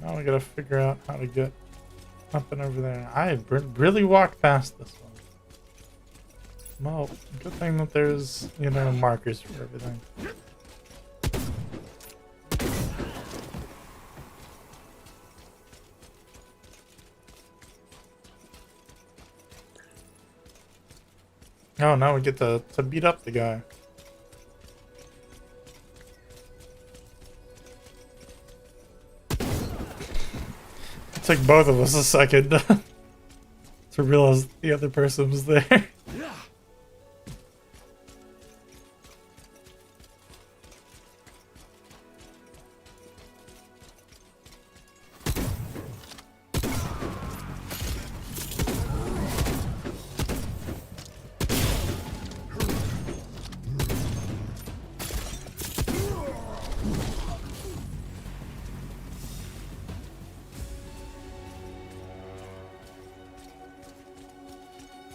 Now we gotta figure out how to get up and over there. I really walked past this one. Well, good thing that there's, you know, markers for everything. Oh, now we get to beat up the guy. It took both of us a second to realize the other person was there.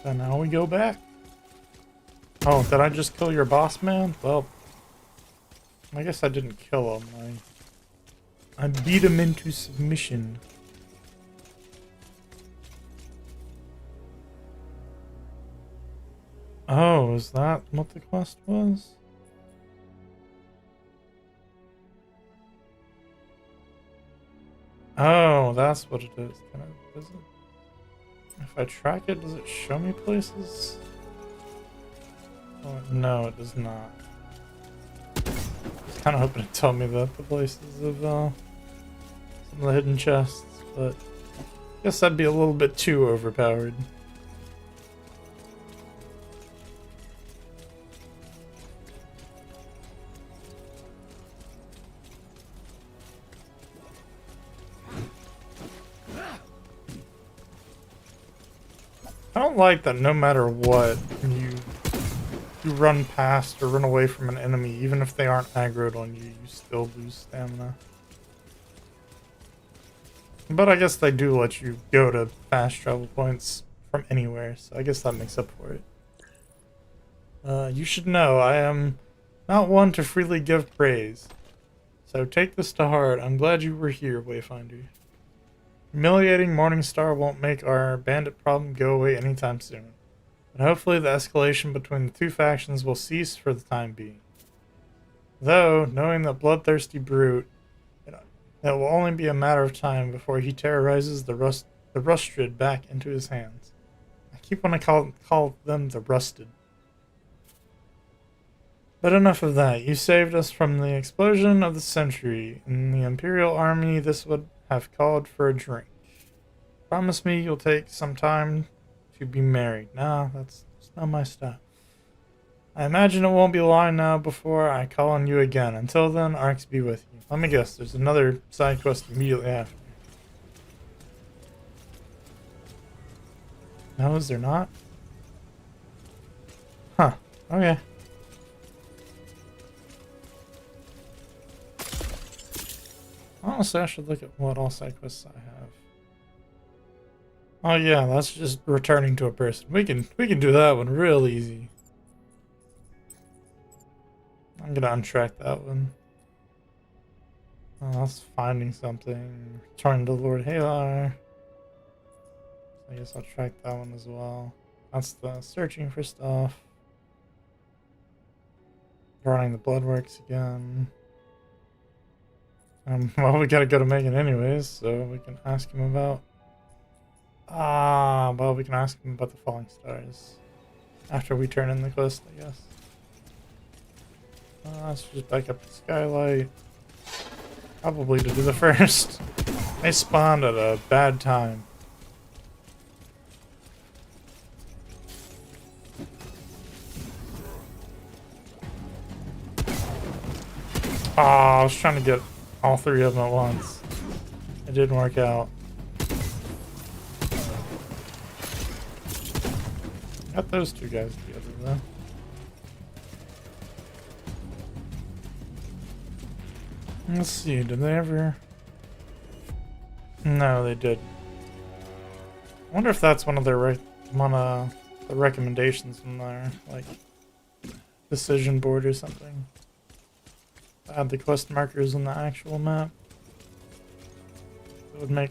So now we go back. Oh, did I just kill your boss, man? Well, I guess I didn't kill him. I beat him into submission. Oh, is that what the quest was? Oh, that's what it is. Does it? If I track it, does it show me places? Oh, no, it does not. I was kind of hoping to tell me that the places of some of the hidden chests, but I guess that'd be a little bit too overpowered. I don't like that no matter what, you run past or run away from an enemy, even if they aren't aggroed on you, you still lose stamina. But I guess they do let you go to fast travel points from anywhere, so I guess that makes up for it. You should know, I am not one to freely give praise. So take this to heart. I'm glad you were here, Wayfinder. Humiliating Morningstar won't make our bandit problem go away anytime soon. But hopefully the escalation between the two factions will cease for the time being. Though, knowing that bloodthirsty brute, it will only be a matter of time before he terrorizes the Rustrid back into his hands. I keep wanting to call them the Rusted. But enough of that. You saved us from the explosion of the century. In the Imperial Army, this would have called for a drink. Promise me you'll take some time to be married. Nah, that's not my stuff. I imagine it won't be long now before I call on you again. Until then, Arcs be with you. Let me guess, there's another side quest immediately after. No, is there not? Huh, okay. Honestly, I should look at what all side quests I have. Oh yeah, that's just returning to a person. We can do that one real easy. I'm gonna untrack that one. Oh, that's finding something. Returning to Lord Halar. I guess I'll track that one as well. That's the searching for stuff. Running the Bloodworks again. Well, we gotta go to Megan anyways, so we can ask him about... well, we can ask him about the Falling Stars. After we turn in the quest, I guess. Let's just back up the Skylight. Probably to do the first. They spawned at a bad time. I was trying to get all three of them at once. It didn't work out. Got those two guys together though. Let's see, did they ever... No, they did. I wonder if that's one of their the recommendations in their like decision board or something. Add the quest markers in the actual map. It would make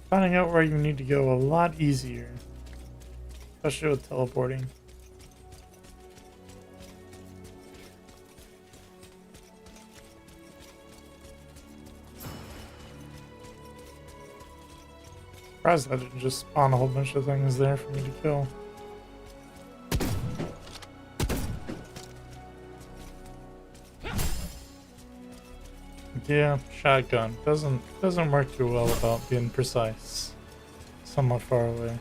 finding out where you need to go a lot easier. Especially with teleporting. Surprised I didn't just spawn a whole bunch of things there for me to kill. Yeah, shotgun doesn't work too well about being precise. Somewhat far away.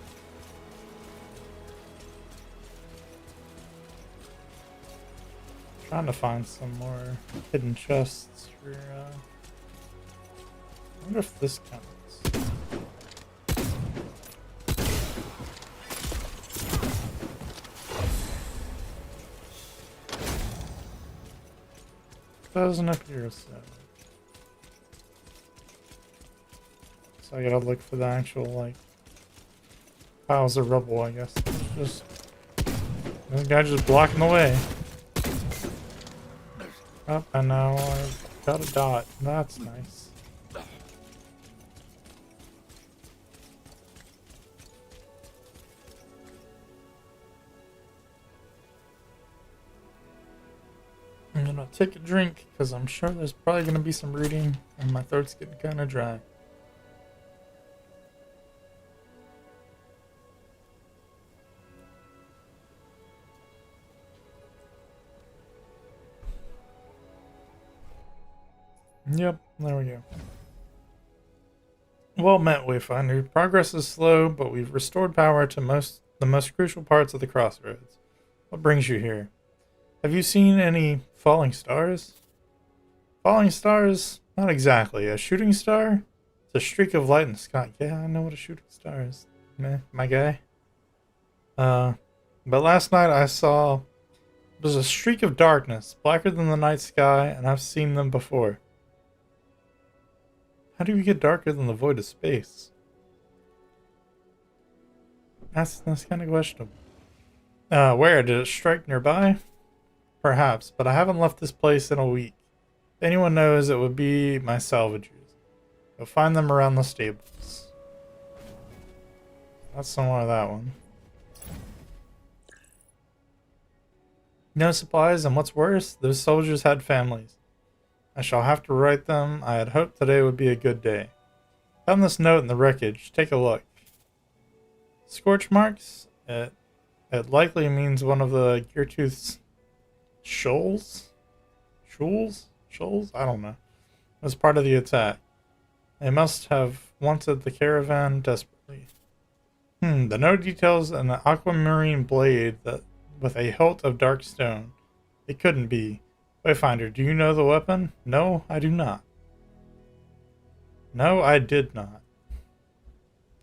Trying to find some more hidden chests for I wonder if this counts. Doesn't appear so. So I gotta look for the actual, like, piles of rubble, I guess. Just... This guy just blocking the way. Up, and now I've got a dot. That's nice. I'm gonna take a drink because I'm sure there's probably gonna be some reading and my throat's getting kind of dry. Yep, there we go. Well met, Wayfinder. Progress is slow, but we've restored power to the most crucial parts of the crossroads. What brings you here? Have you seen any falling stars? Falling stars? Not exactly. A shooting star? It's a streak of light in the sky. Yeah, I know what a shooting star is. Meh, my guy. But last night I saw there's a streak of darkness, blacker than the night sky, and I've seen them before. How do you get darker than the void of space? That's kind of questionable. Where? Did it strike nearby? Perhaps, but I haven't left this place in a week. If anyone knows, it would be my salvagers. You'll find them around the stables. That's some more of that one. No supplies, and what's worse, those soldiers had families. I shall have to write them. I had hoped today would be a good day. Found this note in the wreckage. Take a look. Scorch marks? It likely means one of the Geartooth's shoals? Shoals? I don't know. It was part of the attack. They must have wanted the caravan desperately. The note details an aquamarine blade that with a hilt of dark stone. It couldn't be. Wayfinder, do you know the weapon? No, I do not. No, I did not.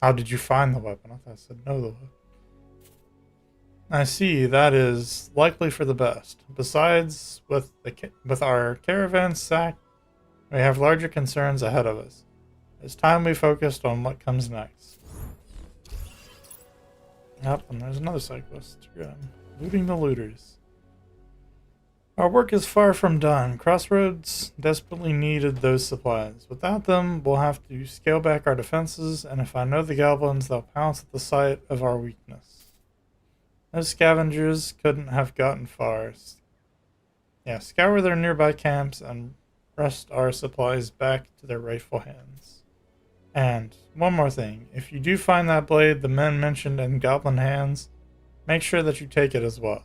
How did you find the weapon? I thought I said know the weapon. I see, that is likely for the best. Besides, with our caravan sacked, we have larger concerns ahead of us. It's time we focused on what comes next. Yep, and there's another side quest to grab. Looting the looters. Our work is far from done. Crossroads desperately needed those supplies. Without them, we'll have to scale back our defenses, and if I know the goblins, they'll pounce at the sight of our weakness. Those scavengers couldn't have gotten far. Yeah, scour their nearby camps and wrest our supplies back to their rightful hands. And one more thing. If you do find that blade the men mentioned in goblin hands, make sure that you take it as well.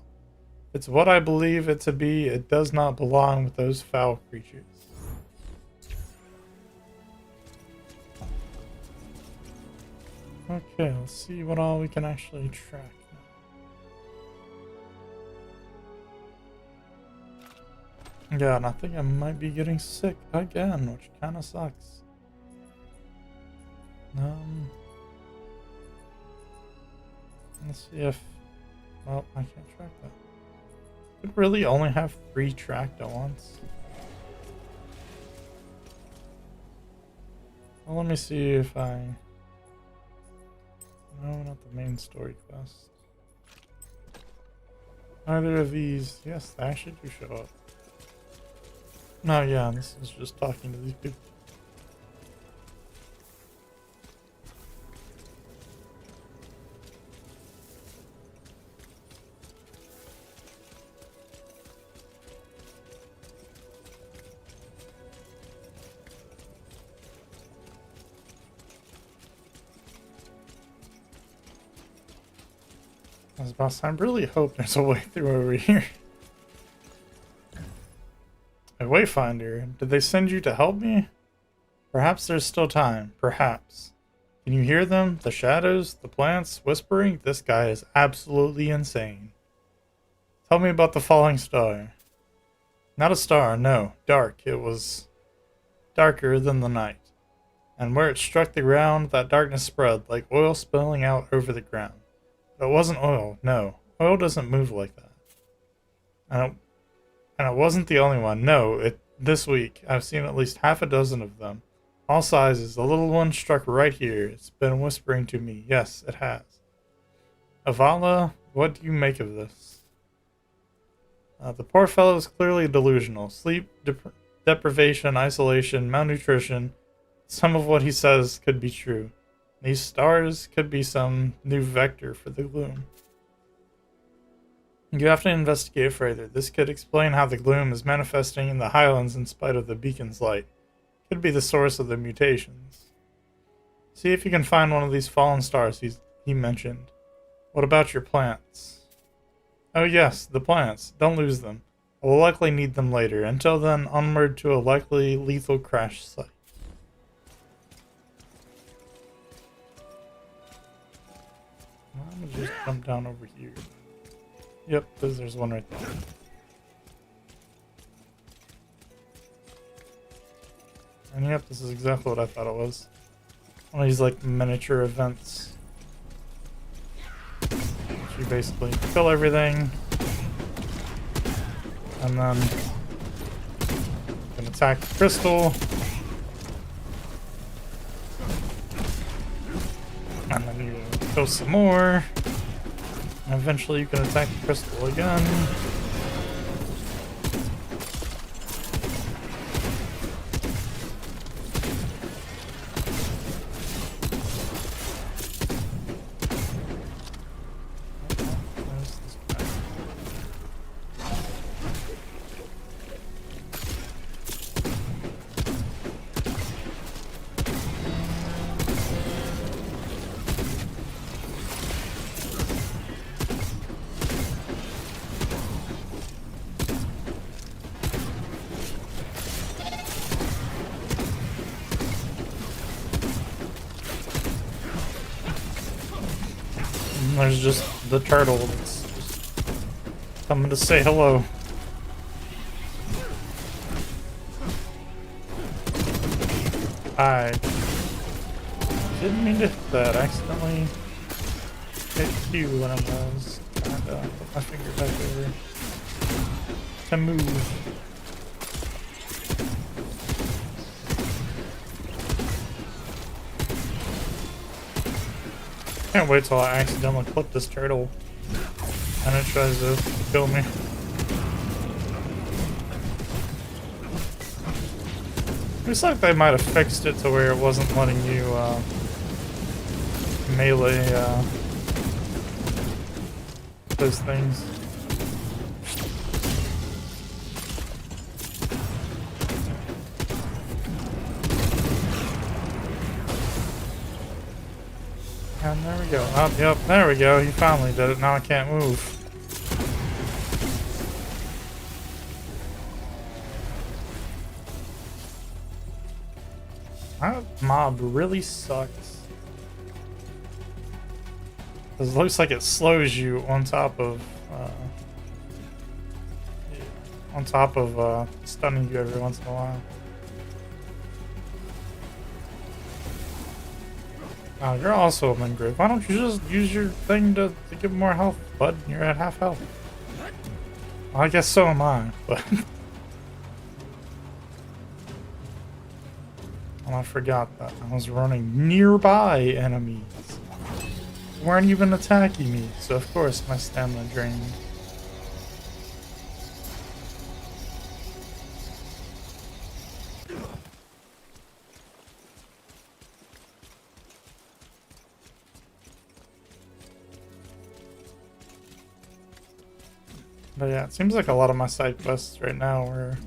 If it's what I believe it to be, it does not belong with those foul creatures. Okay, let's see what all we can actually track now. Yeah, and I think I might be getting sick again, which kind of sucks. Let's see if... Well, I can't track that. Could really only have 3 tracked at once. Well, let me see if I... No, not the main story quest. Either of these... Yes, they actually do show up. No, yeah, this is just talking to these people. I was about to say, I really hope there's a way through over here. A Wayfinder, did they send you to help me? Perhaps there's still time. Perhaps. Can you hear them? The shadows? The plants? Whispering? This guy is absolutely insane. Tell me about the falling star. Not a star, no. Dark. It was darker than the night. And where it struck the ground, that darkness spread, like oil spilling out over the ground. But it wasn't oil, no. Oil doesn't move like that. And it wasn't the only one. No, this week, I've seen at least half a dozen of them. All sizes. The little one struck right here. It's been whispering to me. Yes, it has. Avala, what do you make of this? The poor fellow is clearly delusional. Sleep deprivation, isolation, malnutrition. Some of what he says could be true. These stars could be some new vector for the gloom. You have to investigate further. This could explain how the gloom is manifesting in the highlands in spite of the beacon's light. Could be the source of the mutations. See if you can find one of these fallen stars he mentioned. What about your plants? Oh yes, the plants. Don't lose them. I will likely need them later. Until then, onward to a likely lethal crash site. I'm gonna just jump down over here. Yep, because there's one right there. And yep, this is exactly what I thought it was. One of these like miniature events. You basically kill everything. And then you can attack the crystal. And then you kill some more. And eventually you can attack the crystal again. And there's just the turtle that's just coming to say hello. I didn't mean to hit that. I accidentally hit Q when I was trying to put my finger back over to move. Can't wait till I accidentally clip this turtle and it tries to kill me. Looks like they might have fixed it to where it wasn't letting you melee those things. And there we go. Oh, yep, there we go. He finally did it. Now I can't move. That mob really sucks. Because it looks like it slows you on top of stunning you every once in a while. Oh, you're also a Mingrave. Why don't you just use your thing to get more health, bud? You're at half health. Well, I guess so am I, but... Oh, I forgot that. I was running nearby enemies. They weren't even attacking me, so of course my stamina drained. But yeah, it seems like a lot of my side quests right now are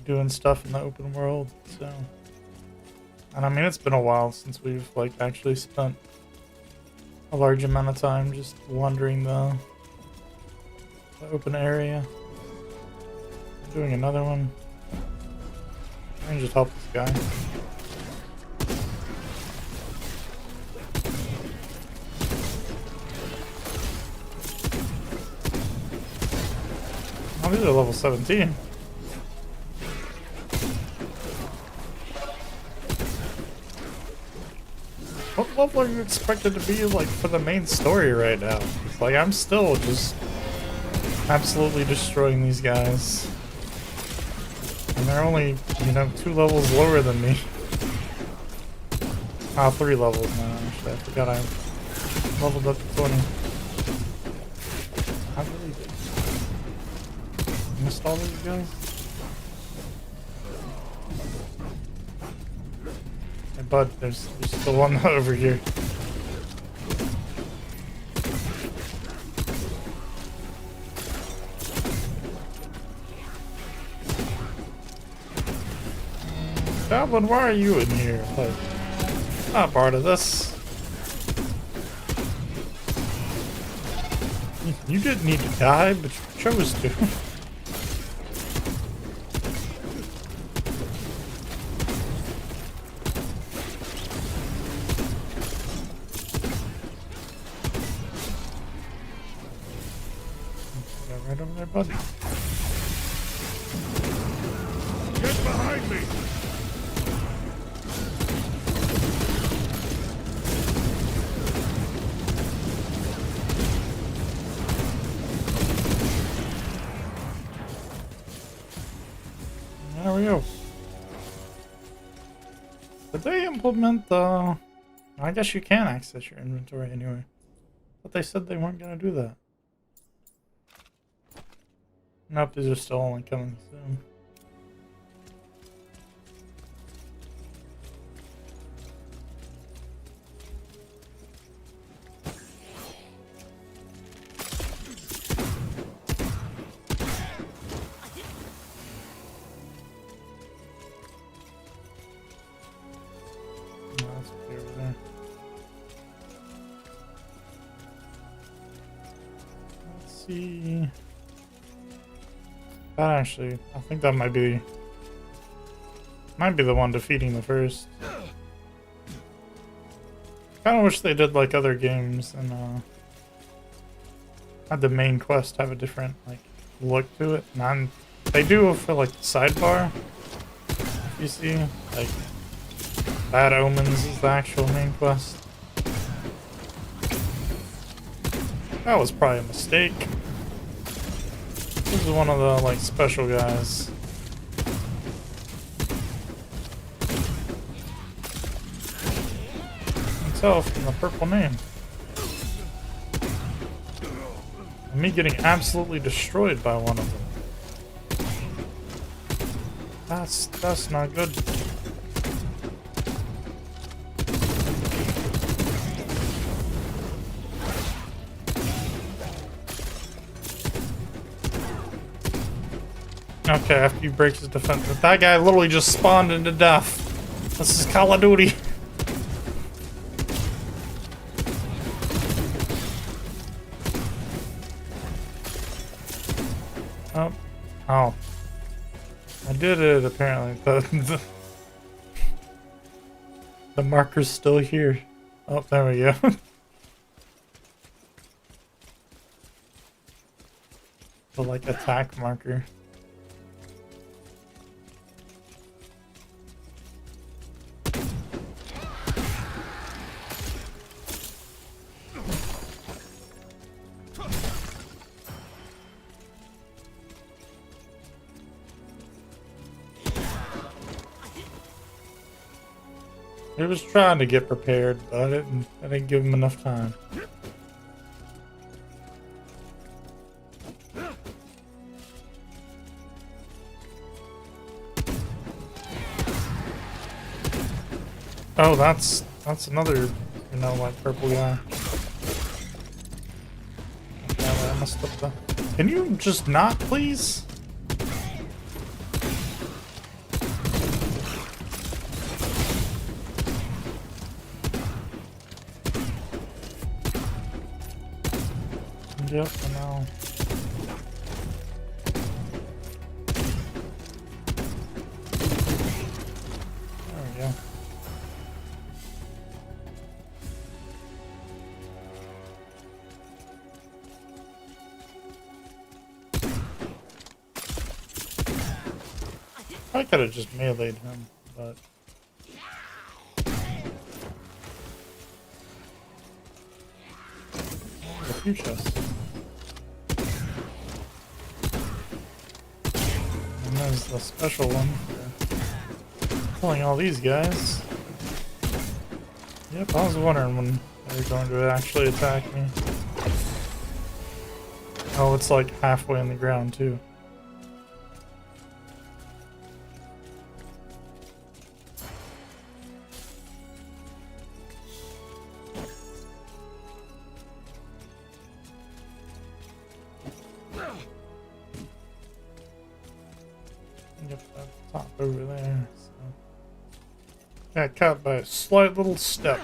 doing stuff in the open world, so... And I mean, it's been a while since we've, like, actually spent a large amount of time just wandering the open area. Doing another one. I can just help this guy. Oh, these are level 17. What level are you expected to be, like, for the main story right now? It's like, I'm still just absolutely destroying these guys. And they're only, you know, 2 levels lower than me. Ah, 3 levels now, actually. I forgot I leveled up to 20. I really did. missed all these guys. Hey bud, there's still one over here. Goblin, why are you in here? Like, not part of this. You didn't need to die, but you chose to. Got right over there, bud. Get behind me! There we go. Did they implement the... I guess you can access your inventory anyway. But they said they weren't going to do that. Nope, these are still only coming soon. No, that's okay over there. Let's see. That actually, I think that might be the one defeating the first. Kind of wish they did like other games and had the main quest have a different like look to it. They do for like the sidebar. You see, like Bad Omens is the actual main quest. That was probably a mistake. This is one of the like special guys. You can tell from the purple name. And me getting absolutely destroyed by one of them. That's not good. Okay, after you break his defense. But that guy literally just spawned into death. This is Call of Duty. Oh. Oh. I did it, apparently. The marker's still here. Oh, there we go. The, like, attack marker. He was trying to get prepared, but I didn't give him enough time. Oh, that's another, you know, like purple guy. Yeah, I messed up the... Can you just not, please? Yep, I know. There we go. I could have just meleeed him, but... A few chests. And there's the special one for killing all these guys. Yep, I was wondering when they were going to actually attack me. Oh, it's like halfway in the ground too. get that top over there. So. Got caught by a slight little step.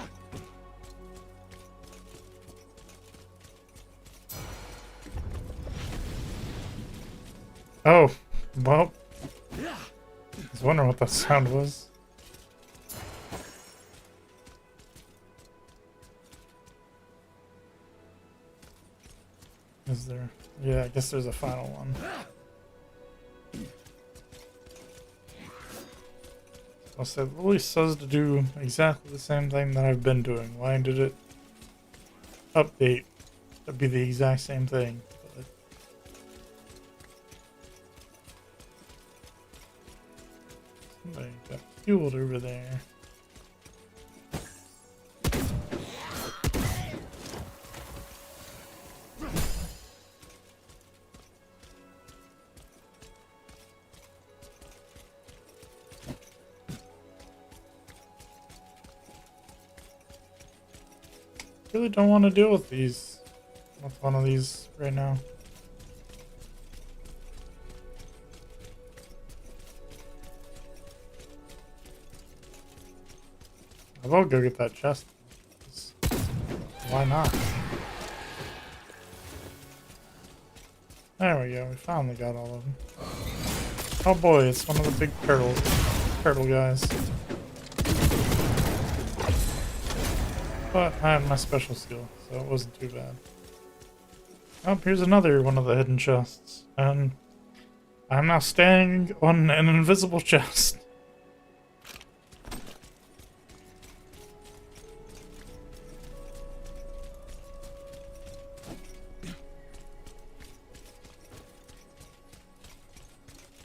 Oh, well. I was wondering what that sound was. Is there? Yeah, I guess there's a final one. I'll say Lily says to do exactly the same thing that I've been doing. Why did it update to be the exact same thing? But somebody got fueled over there. Really don't want to deal with one of these right now. I will go get that chest. Why not? There we go. We finally got all of them. Oh boy, it's one of the big turtle guys. But I had my special skill, so it wasn't too bad. Oh, here's another one of the hidden chests. And I'm now standing on an invisible chest.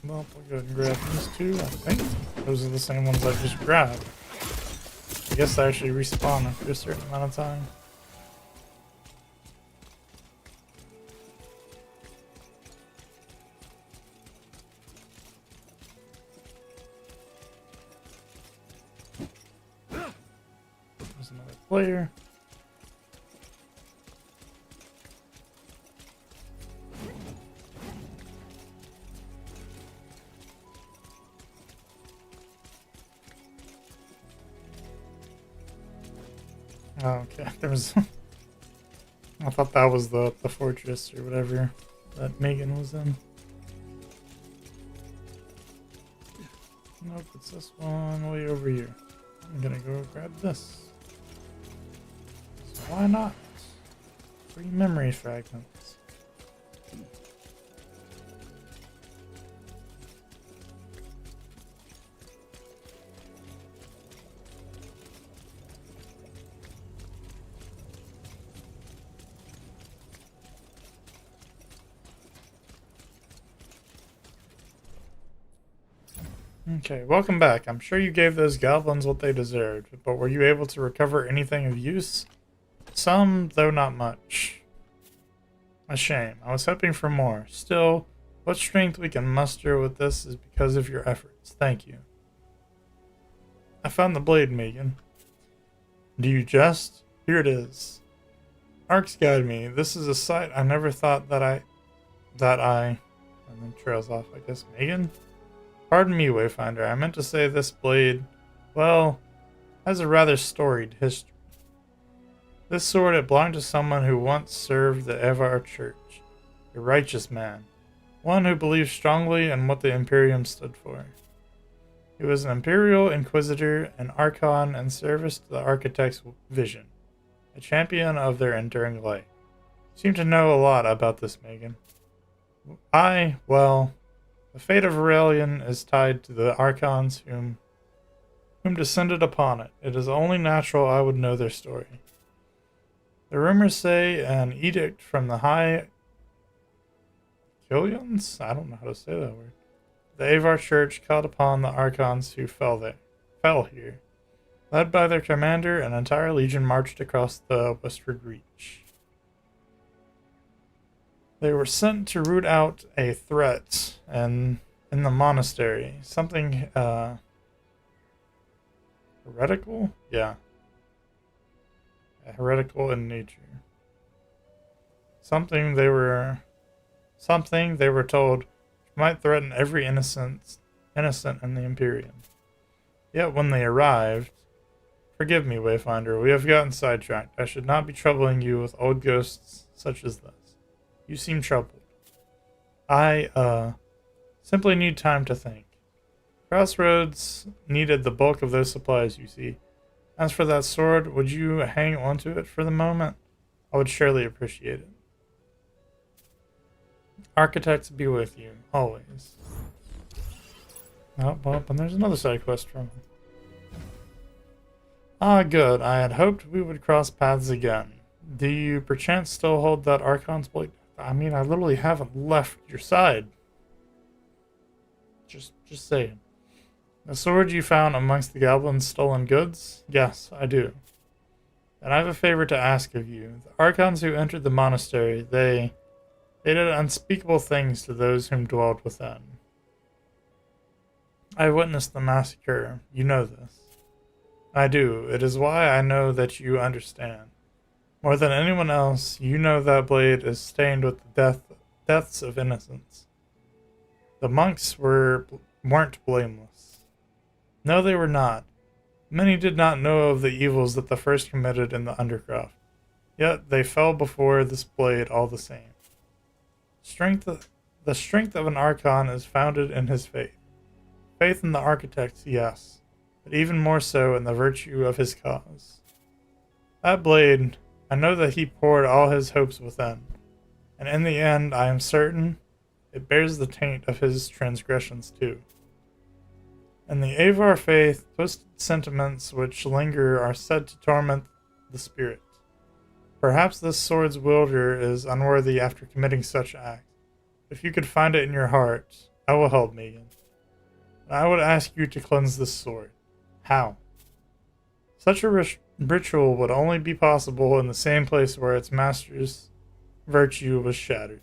Well, we'll go ahead and grab these two, I think. Those are the same ones I just grabbed. I guess they actually respawn after a certain amount of time. There's another player. Oh, okay, there was... I thought that was the fortress or whatever that Megan was in. Nope, it's this one way over here. I'm gonna go grab this. So why not? 3 memory fragments. Okay, welcome back. I'm sure you gave those goblins what they deserved, but were you able to recover anything of use? Some, though not much. A shame. I was hoping for more. Still, what strength we can muster with this is because of your efforts. Thank you. I found the blade, Megan. Do you jest? Here it is. Arcs guide me. This is a sight I never thought that I... And then trails off, I guess. Megan? Pardon me, Wayfinder. I meant to say this blade, well, has a rather storied history. This sword, it belonged to someone who once served the Evar Church. A righteous man. One who believed strongly in what the Imperium stood for. He was an Imperial Inquisitor, an Archon in service to the Architect's vision. A champion of their enduring light. You seem to know a lot about this, Megan. Well... The fate of Aurelian is tied to the Archons whom descended upon it. It is only natural I would know their story. The rumors say an edict from the High Killians? I don't know how to say that word. The Avar Church called upon the Archons who fell here. Led by their commander, an entire legion marched across the westward reach. They were sent to root out a threat in the monastery. Something, heretical? Yeah. Heretical in nature. Something they were told might threaten every innocent innocent in the Imperium. Yet when they arrived... Forgive me, Wayfinder, we have gotten sidetracked. I should not be troubling you with old ghosts such as this. You seem troubled. I, simply need time to think. Crossroads needed the bulk of those supplies, you see. As for that sword, would you hang onto it for the moment? I would surely appreciate it. Architects be with you, always. Oh, well, and there's another side quest from him. Ah, good. I had hoped we would cross paths again. Do you perchance still hold that Archon's blade? I mean, I literally haven't left your side. Just saying. The sword you found amongst the goblins' stolen goods? Yes, I do. And I have a favor to ask of you. The Archons who entered the monastery, they did unspeakable things to those whom dwelled within. I witnessed the massacre. You know this. I do. It is why I know that you understand. More than anyone else, you know that blade is stained with the deaths of innocents. The monks weren't blameless. No, they were not. Many did not know of the evils that the first committed in the Undercroft. Yet they fell before this blade all the same. The strength of an Archon is founded in his faith. Faith in the architects, yes, but even more so in the virtue of his cause. That blade, I know that he poured all his hopes within, and in the end, I am certain, it bears the taint of his transgressions too. In the Avar faith, twisted sentiments which linger are said to torment the spirit. Perhaps this sword's wielder is unworthy after committing such acts. If you could find it in your heart, I will help Megan. And I would ask you to cleanse this sword. How? Such a ritual would only be possible in the same place where its master's virtue was shattered.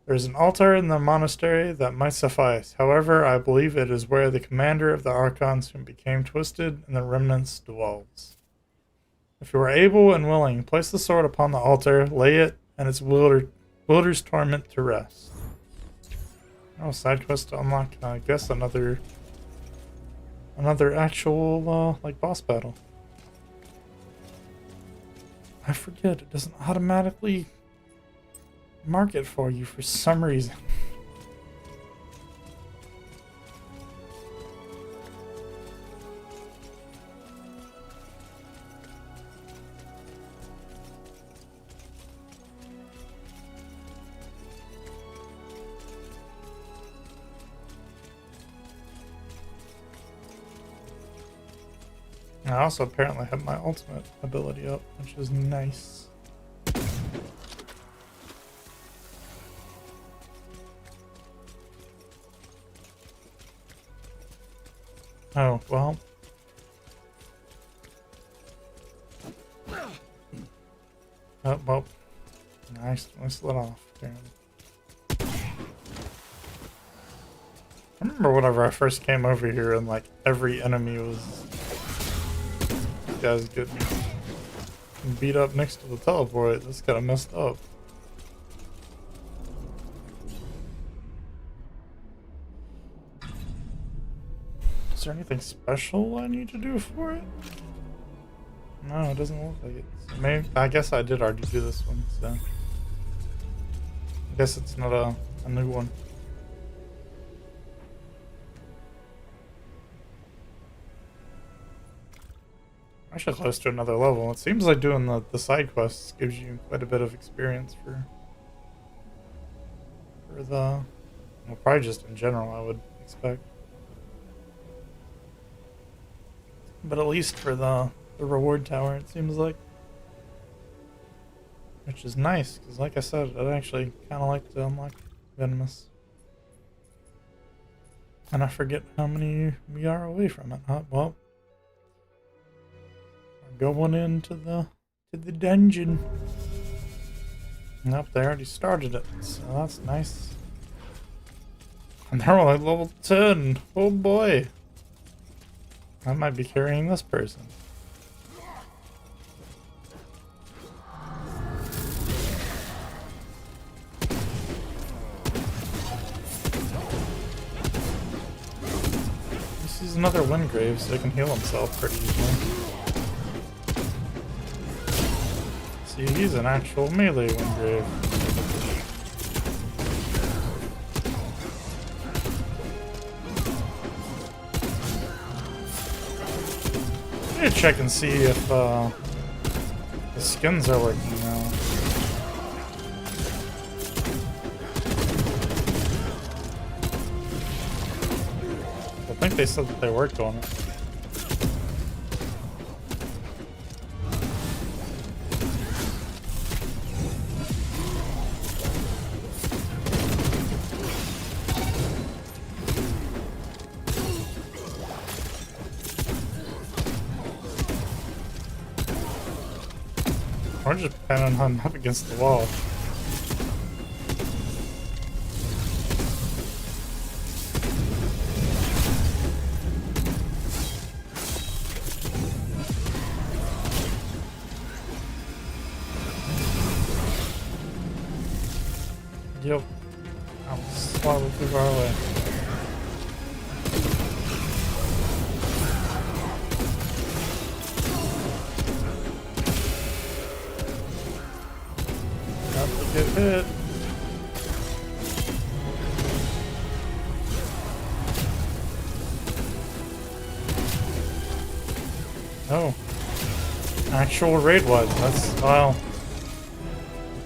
There is an altar in the monastery that might suffice. However, I believe it is where the commander of the Archons who became twisted and the remnants dwells. If you are able and willing, place the sword upon the altar, lay it and its wielder's torment to rest. Oh, side quest to unlock, I guess, another actual, like, boss battle. I forget, it doesn't automatically mark it for you for some reason. I also apparently have my ultimate ability up, which is nice. Oh, well. Oh, well. Nice, let off, apparently. I remember whenever I first came over here and, like, every enemy was... These guys get beat up next to the teleport. That's kinda messed up. Is there anything special I need to do for it? No, it doesn't look like it. So maybe, I guess I did already do this one, so... I guess it's not a new one. Actually close to another level. It seems like doing the side quests gives you quite a bit of experience for the... Well, probably just in general, I would expect. But at least for the reward tower, it seems like. Which is nice, because like I said, I'd actually kind of like to unlock Venomous. And I forget how many we are away from it. Well, we're going into the dungeon. Nope, they already started it, so that's nice. And they're only level 10. Oh boy. I might be carrying this person. Just use another Windgrave so he can heal himself pretty easily. See, he's an actual melee Windgrave. I need to check and see if the skins are working now. I think they said that they worked on it. We're just pinning him up against the wall. Yep. I'm slightly too far away. Not to get hit. Oh. Actual raid was. That's, well.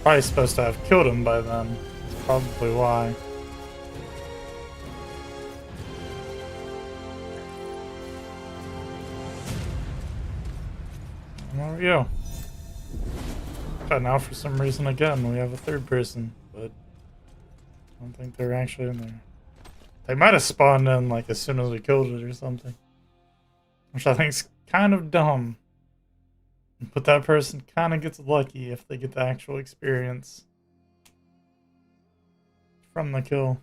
Probably supposed to have killed him by then. That's probably why. And there we go. But now for some reason again we have a third person, but I don't think they're actually in there. They might have spawned in like as soon as we killed it or something. Which I think is kind of dumb. But that person kind of gets lucky if they get the actual experience from the kill.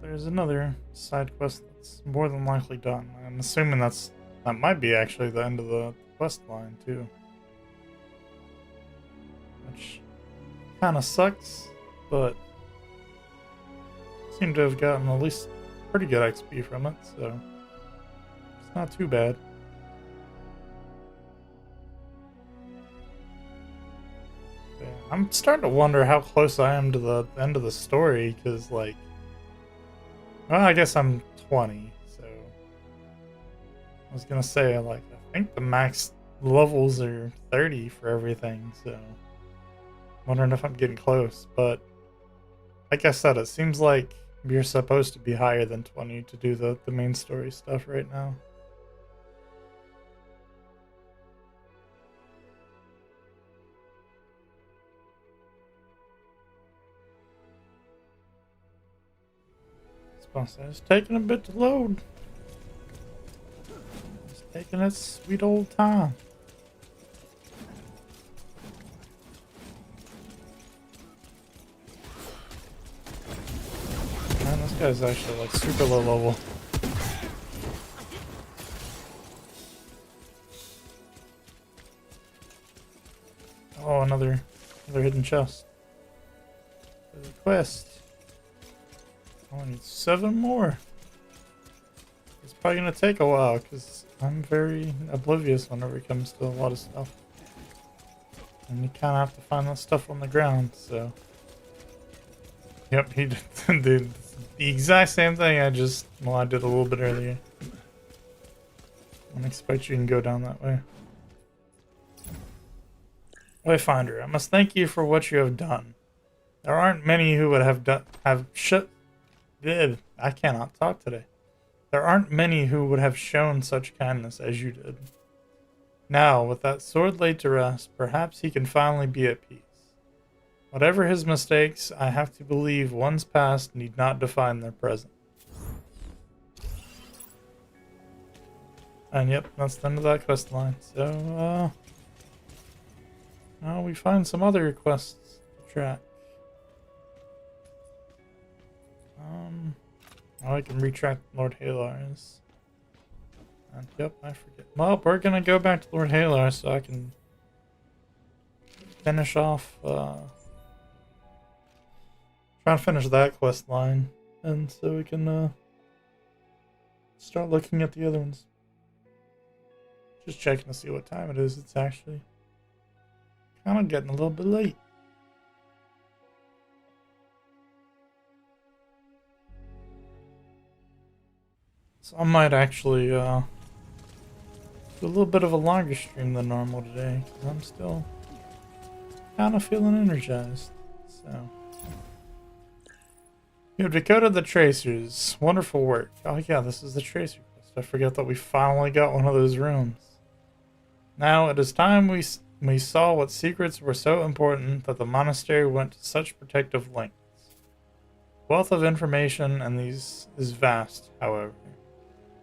There's another side quest that's more than likely done. I'm assuming that might be actually the end of the quest line too. Which kind of sucks, but seem to have gotten at least pretty good XP from it, so it's not too bad. Yeah, I'm starting to wonder how close I am to the end of the story, because like, well, I guess I'm 20, so I was gonna say, like, I think the max levels are 30 for everything, so wondering if I'm getting close, but like I said, it seems like you're supposed to be higher than 20 to do the main story stuff right now. It's taking a bit to load. It's taking its sweet old time. Man, this guy's actually like super low level. Oh, another hidden chest. There's a quest. I need 7 more. It's probably gonna take a while because I'm very oblivious whenever it comes to a lot of stuff. And you kind of have to find that stuff on the ground, so. Yep, he did the exact same thing I did a little bit earlier. I don't expect you can go down that way. Wayfinder, I must thank you for what you have done. There aren't many who would I cannot talk today. There aren't many who would have shown such kindness as you did. Now, with that sword laid to rest, perhaps he can finally be at peace. Whatever his mistakes, I have to believe one's past need not define their present. And yep, that's the end of that quest line. So, now we find some other quests to track. Oh, I can retract Lord Halar's. And, yep, I forget. Well, we're gonna go back to Lord Halar so I can finish off, try and finish that quest line. And so we can, start looking at the other ones. Just checking to see what time it is. It's actually kind of getting a little bit late. So I might actually do a little bit of a longer stream than normal today, because I'm still kind of feeling energized. So you have decoded the tracers. Wonderful work. Oh yeah, this is the tracer quest. I forget that we finally got one of those rooms. Now it is time we saw what secrets were so important that the monastery went to such protective lengths. The wealth of information in these is vast, however.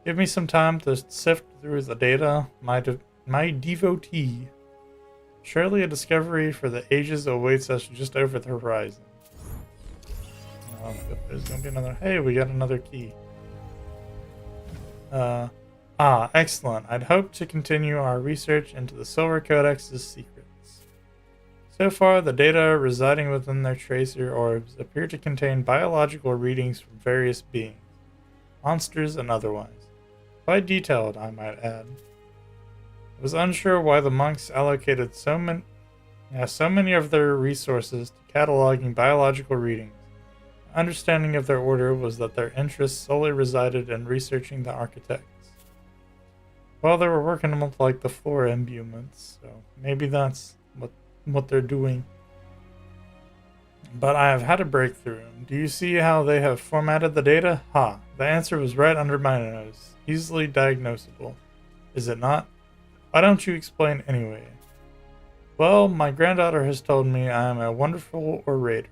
Give me some time to sift through the data, my devotee. Surely a discovery for the ages awaits us just over the horizon. Oh, there's gonna be another. Hey, we got another key. Excellent. I'd hoped to continue our research into the Silver Codex's secrets. So far, the data residing within their tracer orbs appear to contain biological readings from various beings, monsters and otherwise. Quite detailed, I might add. I was unsure why the monks allocated so many of their resources to cataloging biological readings. My understanding of their order was that their interests solely resided in researching the architects. Well, they were working with like the flora imbuements, so maybe that's what they're doing. But I have had a breakthrough. Do you see how they have formatted the data? Ha, the answer was right under my nose. Easily diagnosable. Is it not? Why don't you explain anyway? Well, my granddaughter has told me I am a wonderful orator.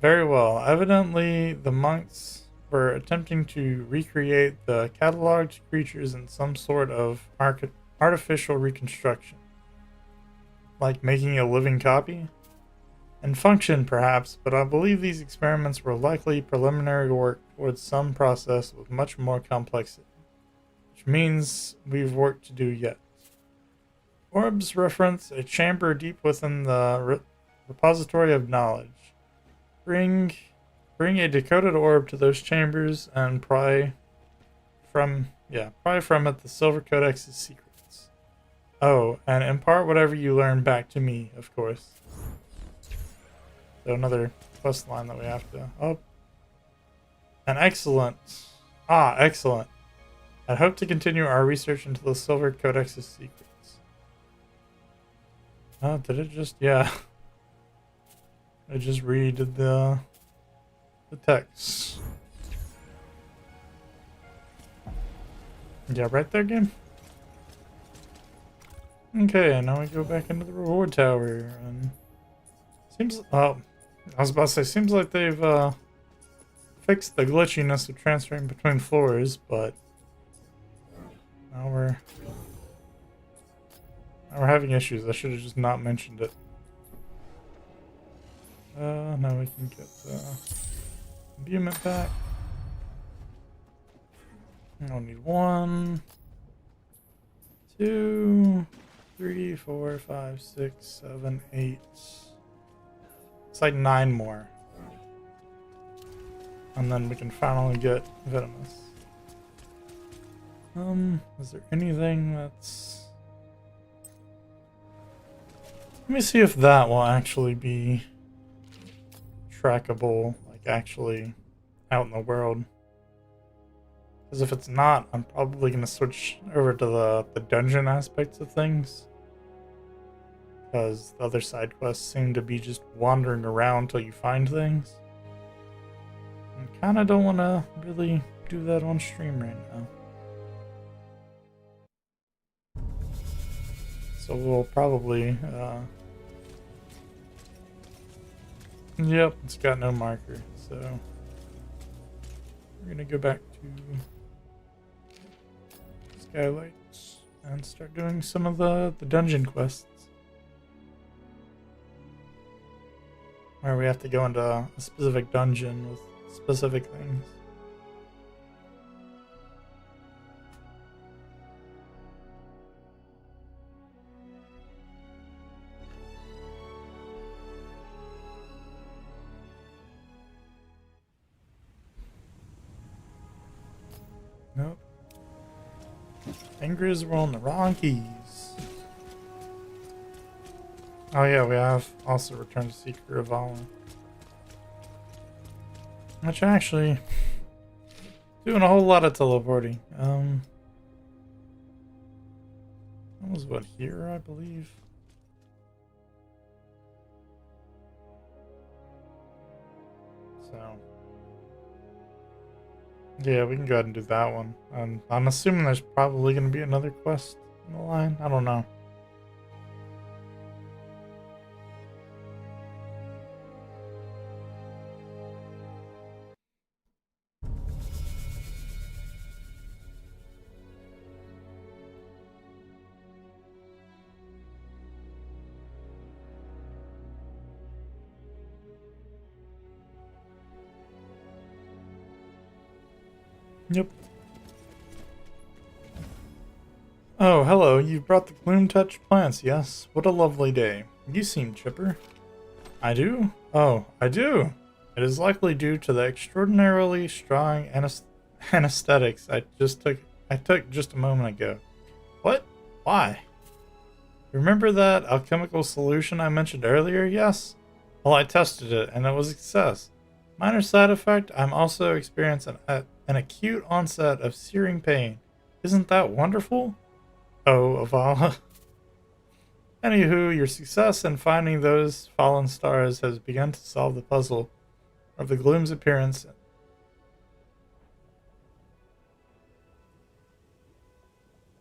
Very well. Evidently, the monks were attempting to recreate the cataloged creatures in some sort of artificial reconstruction. Like making a living copy? In function, perhaps, but I believe these experiments were likely preliminary work towards some process with much more complexity, which means we've work to do yet. Orbs reference a chamber deep within the repository of knowledge. Bring a decoded orb to those chambers and pry from it the Silver Codex's secrets. Oh, and impart whatever you learn back to me, of course. So another quest line that we have to... Oh. An excellent. Excellent. I hope to continue our research into the Silver Codex's secrets. Oh, did it just... Yeah. I just redid the text. Yeah, right there, game. Okay, now we go back into the reward tower, and seems... Oh, I was about to say, seems like they've fixed the glitchiness of transferring between floors, but now we're having issues. I should have just not mentioned it. Now we can get the imbuement back. I don't need 1, 2, 3, 4, 5, 6, 7, 8. It's like 9 more. And then we can finally get venomous. Is there anything that's... Let me see if that will actually be trackable, like actually out in the world. Because if it's not, I'm probably going to switch over to the dungeon aspects of things. Because the other side quests seem to be just wandering around till you find things. I kind of don't want to really do that on stream right now. So we'll probably... Yep, it's got no marker, so... We're going to go back to Skylights and start doing some of the dungeon quests. Where we have to go into a specific dungeon with specific things. Nope. Fingers were on the wrong keys. Oh yeah, we have also returned to Secret of Vala. Which actually doing a whole lot of teleporting. That was what, here, I believe. So yeah, we can go ahead and do that one. I'm assuming there's probably going to be another quest in the line. I don't know. Yep. Oh, hello. You've brought the Gloom Touch plants, yes? What a lovely day. You seem chipper. I do? Oh, I do. It is likely due to the extraordinarily strong anesthetics I took just a moment ago. What? Why? Remember that alchemical solution I mentioned earlier? Yes? Well, I tested it, and it was a success. Minor side effect, I'm also experiencing an acute onset of searing pain. Isn't that wonderful? Oh, Avala. Anywho, your success in finding those fallen stars has begun to solve the puzzle of the gloom's appearance.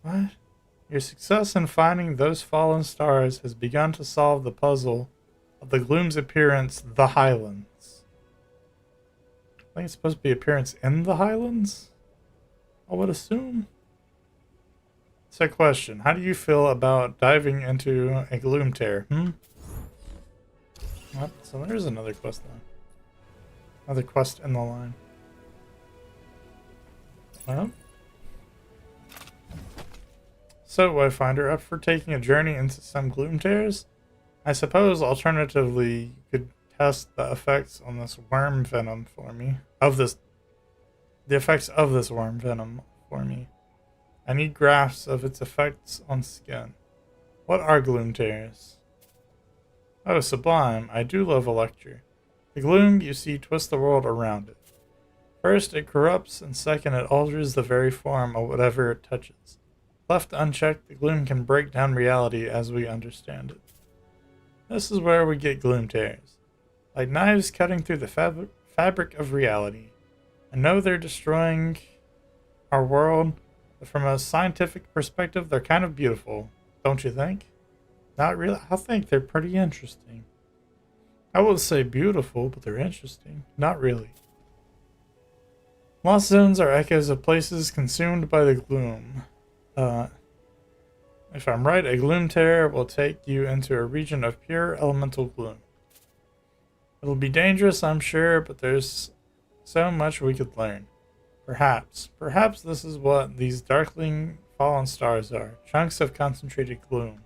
What? Your success in finding those fallen stars has begun to solve the puzzle of the gloom's appearance, the Highlands. I think it's supposed to be appearance in the Highlands? I would assume. So question, how do you feel about diving into a gloom tear? What? So there's another quest then. Another quest in the line. Well. So, Wayfinder, up for taking a journey into some gloom tears? I suppose, alternatively, you could test the effects on this worm venom for me. The effects of this worm venom for me. I need graphs of its effects on skin. What are gloom tears? Oh, sublime. I do love a lecture. The gloom, you see, twists the world around it. First, it corrupts, and second, it alters the very form of whatever it touches. Left unchecked, the gloom can break down reality as we understand it. This is where we get gloom tears. Like knives cutting through the fabric of reality. I know they're destroying our world, but from a scientific perspective, they're kind of beautiful, don't you think? Not really. I think they're pretty interesting. I would say beautiful, but they're interesting. Not really. Lost zones are echoes of places consumed by the gloom. If I'm right, a gloom tear will take you into a region of pure elemental gloom. It'll be dangerous, I'm sure, but there's so much we could learn. Perhaps this is what these darkling fallen stars are. Chunks of concentrated gloom.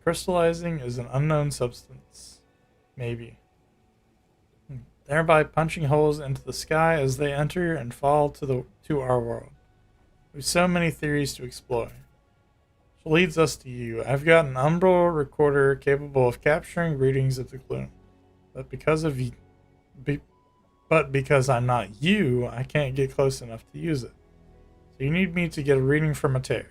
Crystallizing is an unknown substance. Maybe. Thereby punching holes into the sky as they enter and fall to our world. We've so many theories to explore. Which leads us to you. I've got an umbral recorder capable of capturing readings of the gloom. But because I'm not you, I can't get close enough to use it. So you need me to get a reading from a tear.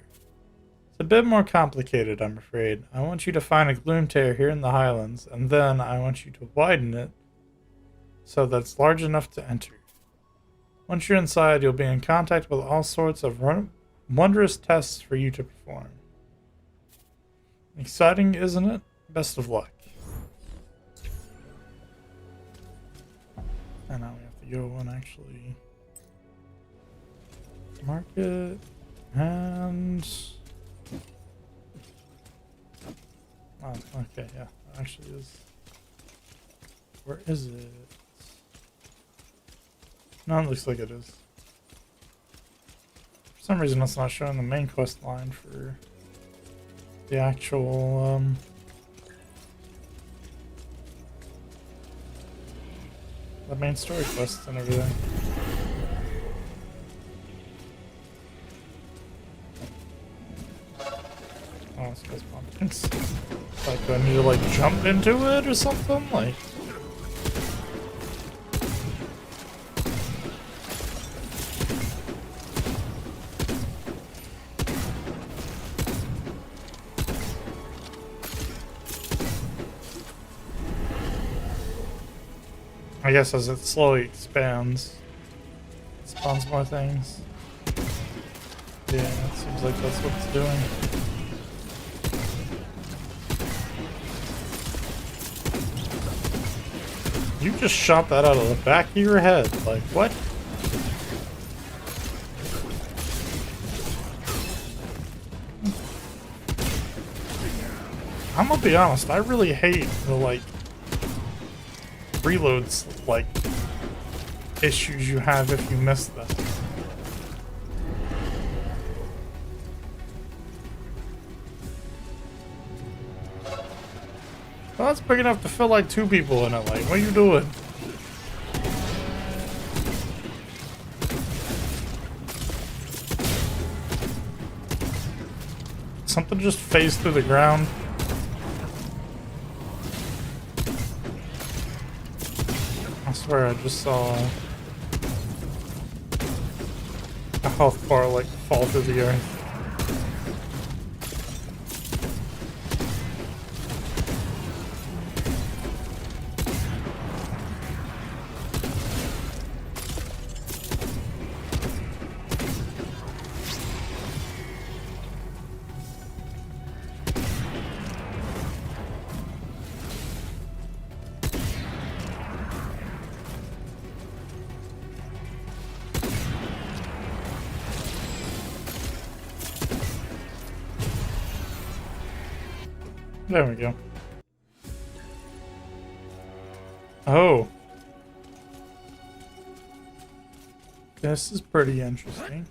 It's a bit more complicated, I'm afraid. I want you to find a gloom tear here in the Highlands, and then I want you to widen it so that it's large enough to enter. Once you're inside, you'll be in contact with all sorts of wondrous tests for you to perform. Exciting, isn't it? Best of luck. And now we have to go and actually market and... Oh, okay, yeah, it actually is. Where is it? No, it looks like it is. For some reason, it's not showing the main quest line for the actual, the main story quests and everything. Oh, this guy's pumpkins. Like, do I need to, like, jump into it or something? Like... I guess as it slowly expands, it spawns more things. Yeah, it seems like that's what it's doing. You just shot that out of the back of your head. Like, what? I'm gonna be honest, I really hate the, like, reloads, like, issues you have if you miss them. Well, that's big enough to fill like 2 people in it. Like, what are you doing? Something just phased through the ground. I swear I just saw a health bar like fall through the earth. There we go. Oh. This is pretty interesting.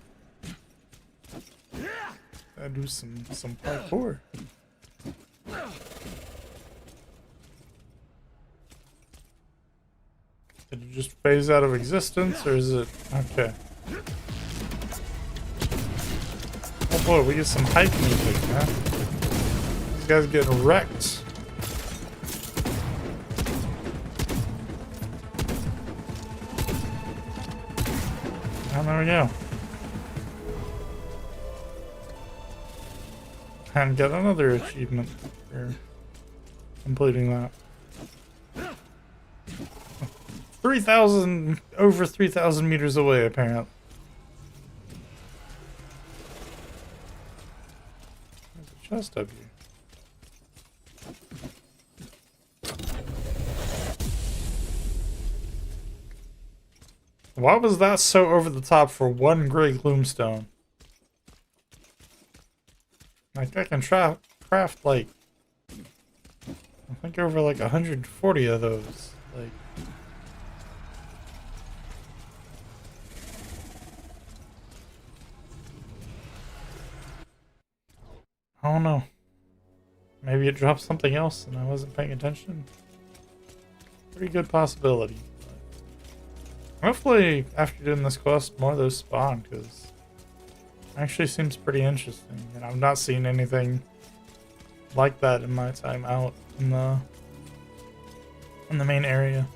I do some parkour. Did it just phase out of existence, or is it okay? Oh boy, we get some hype music, man. These guys getting wrecked. Oh, there we go. And get another achievement for completing that. 3,000, over 3,000 meters away, apparently. There's a chest up here. Why was that so over the top for 1 gray gloomstone? Like, I can craft, like, I think over, like, 140 of those. Like, I don't know. Maybe it dropped something else and I wasn't paying attention. Pretty good possibility. Hopefully, after doing this quest, more of those spawn, because it actually seems pretty interesting. And I've not seen anything like that in my time out in the main area.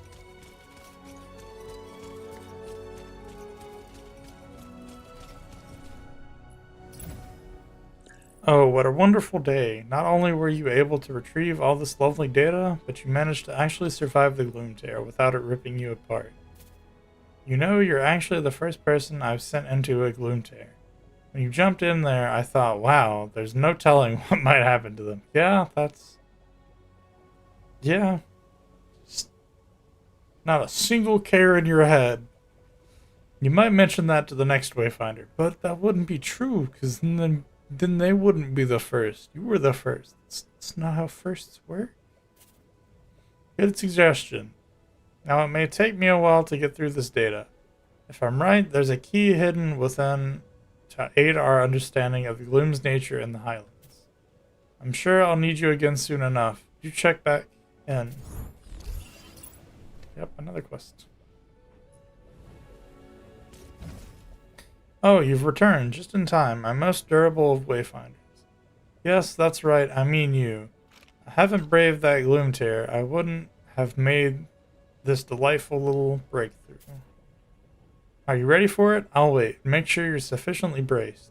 Oh, what a wonderful day. Not only were you able to retrieve all this lovely data, but you managed to actually survive the gloom tear without it ripping you apart. You know, you're actually the first person I've sent into a gloom tear. When you jumped in there, I thought, wow, there's no telling what might happen to them. Yeah, that's... yeah. Just not a single care in your head. You might mention that to the next Wayfinder, but that wouldn't be true, because then they wouldn't be the first. You were the first. That's not how firsts work. Good suggestion. Now, it may take me a while to get through this data, If I'm right, there's a key hidden within to aid our understanding of the gloom's nature in the Highlands. I'm sure I'll need you again soon enough. You check back in. Yep, another quest. Oh, you've returned just in time. My most durable of Wayfinders. Yes, that's right. I mean you. I haven't braved that gloom tear. I wouldn't have made this delightful little breakthrough. Are you ready for it? I'll wait. Make sure you're sufficiently braced.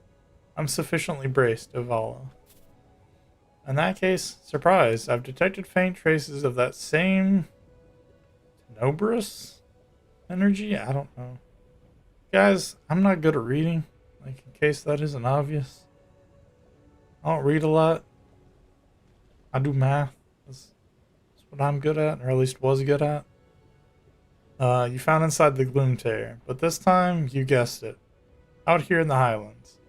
I'm sufficiently braced, Avala. In that case, surprise, I've detected faint traces of that same Tenebrous energy? I don't know. Guys, I'm not good at reading, like in case that isn't obvious. I don't read a lot. I do math. That's what I'm good at, or at least was good at. You found inside the gloom tear, but this time, you guessed it. Out here in the Highlands.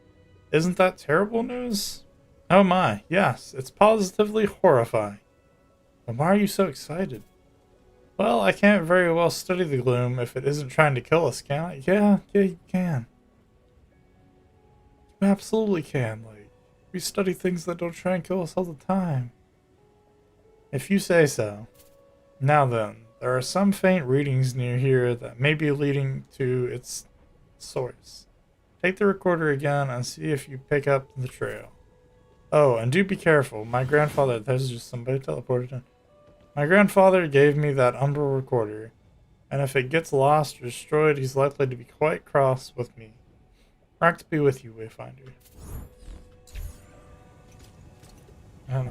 Isn't that terrible news? Oh my, yes, it's positively horrifying. But why are you so excited? Well, I can't very well study the gloom if it isn't trying to kill us, can I? Yeah, you can. You absolutely can. Like, we study things that don't try and kill us all the time. If you say so. Now then, there are some faint readings near here that may be leading to its source. Take the recorder again and see if you pick up the trail. Oh, and do be careful. My grandfather, there's just somebody teleported in. My grandfather gave me that umbral recorder, and if it gets lost or destroyed, he's likely to be quite cross with me. Rock to be with you, Wayfinder. And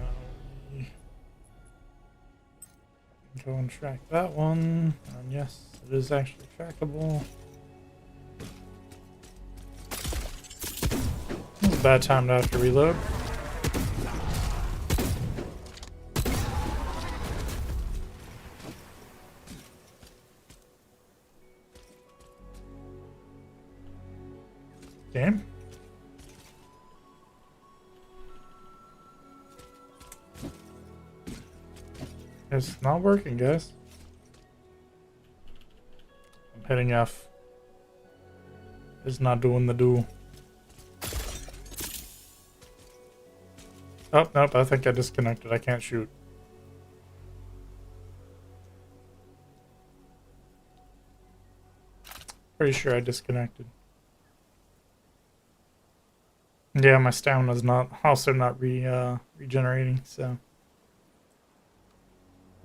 go and track that one. And yes, it is actually trackable. This is a bad time to have to reload. Game. It's not working, guys. I'm hitting F. It's not doing the do. Oh, nope, I think I disconnected. I can't shoot. Pretty sure I disconnected. Yeah, my stamina's also not regenerating, so.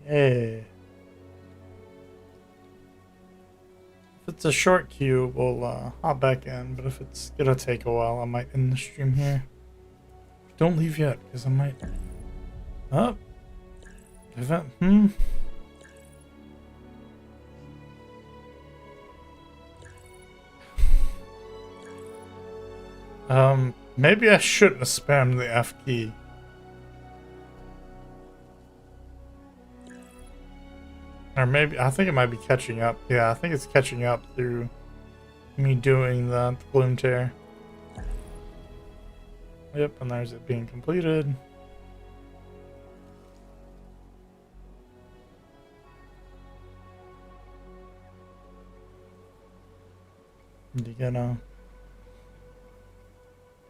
Yeah. If it's a short queue, we'll hop back in, but if it's gonna take a while, I might end the stream here. Don't leave yet, because I might... Oh! Event, maybe I shouldn't have spammed the F key. Or maybe, I think it might be catching up. Yeah, I think it's catching up through me doing the gloom tear. Yep, and there's it being completed.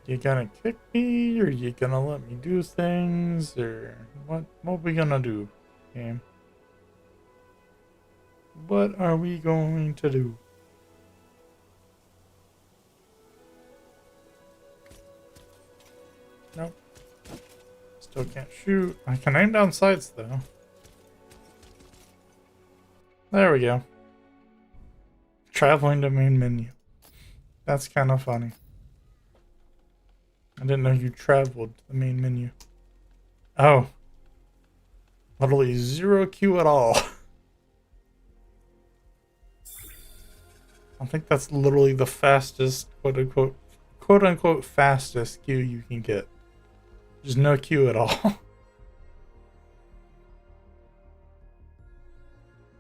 You gonna kick me, or you gonna let me do things, or what we gonna do, game? What are we going to do? Nope. Still can't shoot. I can aim down sights, though. There we go. Traveling to main menu. That's kind of funny. I didn't know you traveled to the main menu. Oh. Literally 0 Q at all. I think that's literally the fastest, quote unquote fastest queue you can get. There's no queue at all.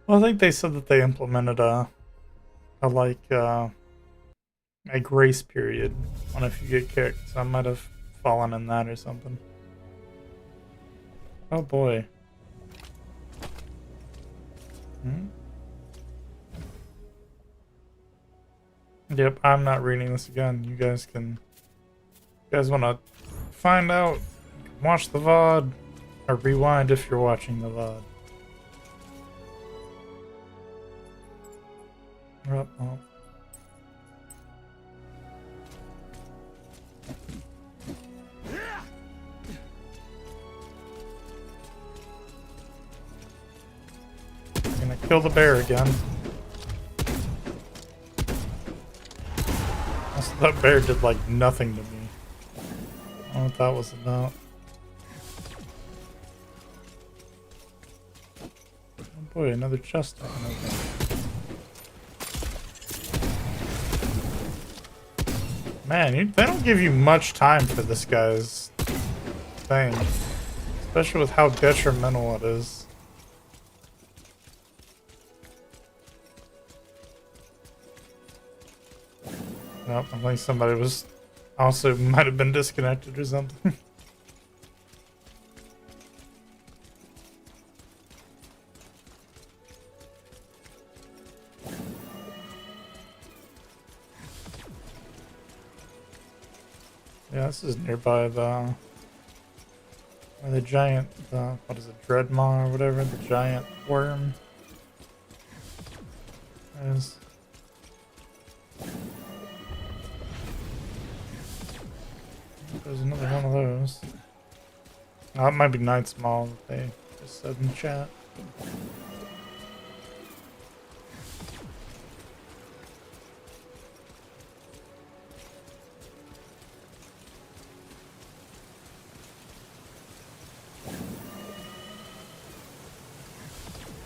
Well, I think they said that they implemented a grace period on if you get kicked, so I might have fallen in that or something. Oh boy. Yep, I'm not reading this again. You guys want to find out, watch the VOD, or rewind if you're watching the VOD. Oh. Gonna kill the bear again. Also, that bear did like nothing to me. I don't know what that was about. Oh boy, another chest I can open. Man, they don't give you much time for this guy's thing. Especially with how detrimental it is. Nope, I think somebody was also might have been disconnected or something. Yeah, this is nearby the giant, what is it, Dreadmaw or whatever, the giant worm is. There's another one of those. Oh, it might be Night Small that they just said in the chat.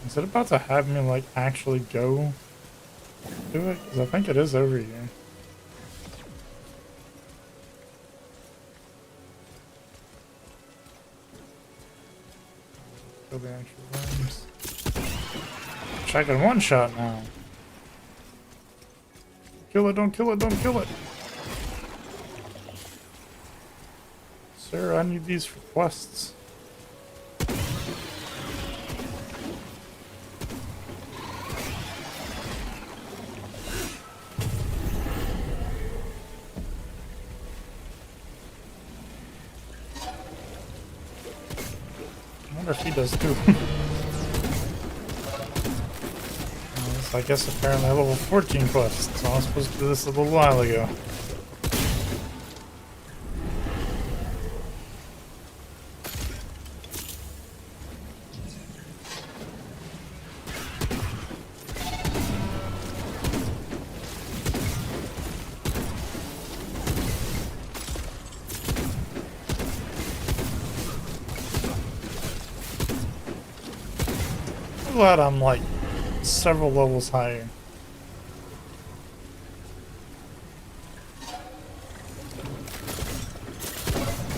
Is it about to have me, like, actually go do it? Because I think it is over here. Kill the actual worms. Which I can one-shot now. Kill it, don't kill it, don't kill it! Sir, I need these for quests. I wonder if he does too. I guess apparently a level 14 quest, so I was supposed to do this a little while ago. I'm glad I'm like several levels higher.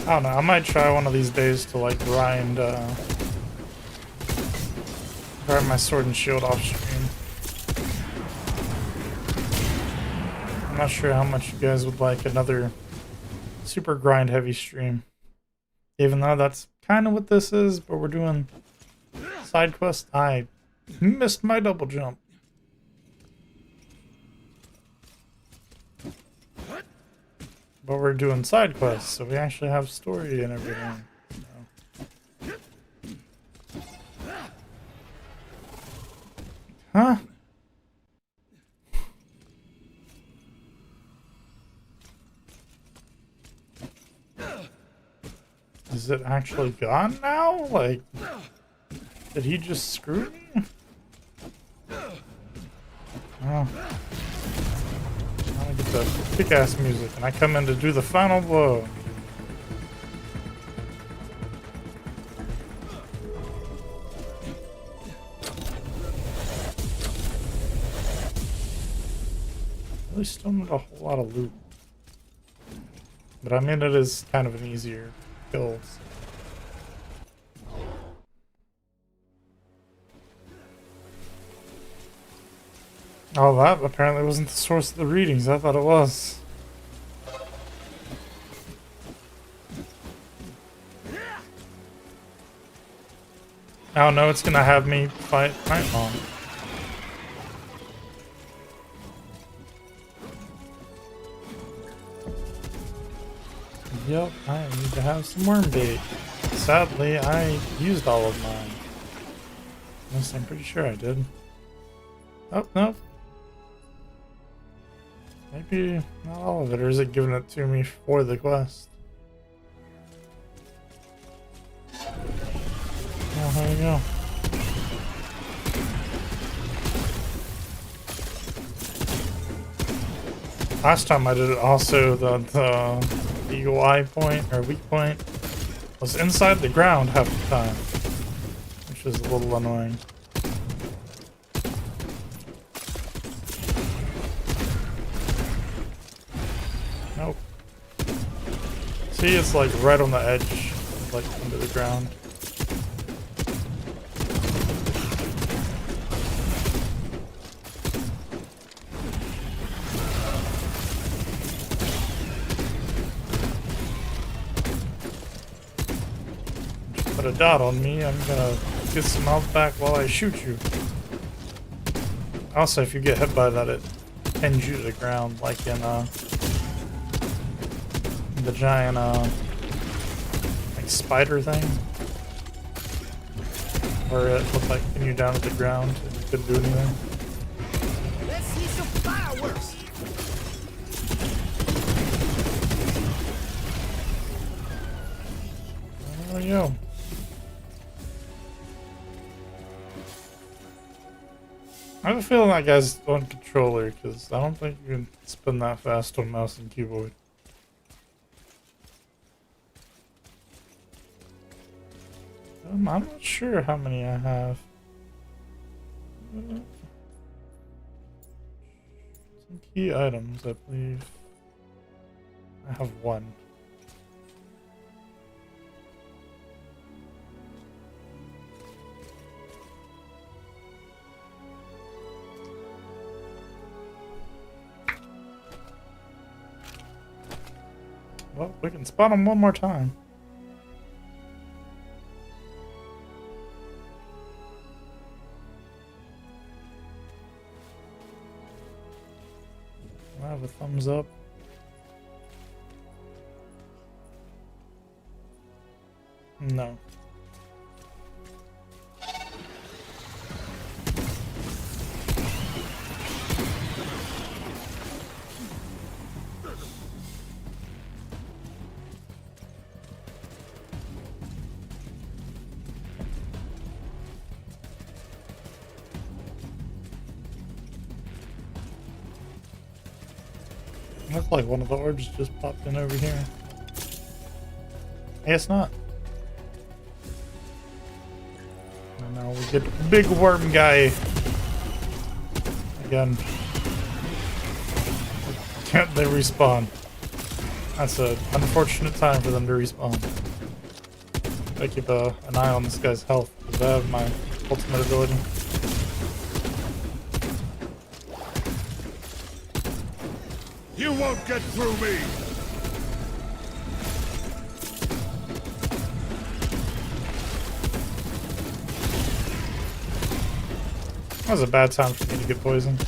I don't know, I might try one of these days to like grind my sword and shield off stream. I'm not sure how much you guys would like another super grind heavy stream. Even though that's kind of what this is, but we're doing side quest. I missed my double jump. But we're doing side quests, so we actually have story and everything. So. Huh? Is it actually gone now? Like, did he just screw me? Oh. I get the kick-ass music, and I come in to do the final blow. Really still not a whole lot of loot. But I mean, it is kind of an easier kill. So. Oh, that apparently wasn't the source of the readings. I thought it was. Oh no, it's gonna have me fight Nightmare. Yep, I need to have some worm bait. Sadly, I used all of mine. At least I'm pretty sure I did. Oh, no. Maybe not all of it, or is it giving it to me for the quest? Oh, there you go. Last time I did it also, the eagle eye point, or weak point, was inside the ground half the time, which is a little annoying. Nope. See, it's like right on the edge, like under the ground. Put a dot on me, I'm gonna get some health back while I shoot you. Also, if you get hit by that, it pins you to the ground, like in the giant like spider thing, where it looked like pinning you down to the ground and you couldn't do anything. Let's see some fireworks. There we go. I have a feeling that guy's on controller, because I don't think you can spin that fast on mouse and keyboard. I'm not sure how many I have. Some key items, I believe. I have one. Well, we can spot him one more time. I have a thumbs up. No. Looks like one of the orbs just popped in over here. I guess not. And now we get the big worm guy. Again. Can't they respawn? That's an unfortunate time for them to respawn. I keep an eye on this guy's health, because I have my ultimate ability. You won't get through me! That was a bad time for me to get poisoned.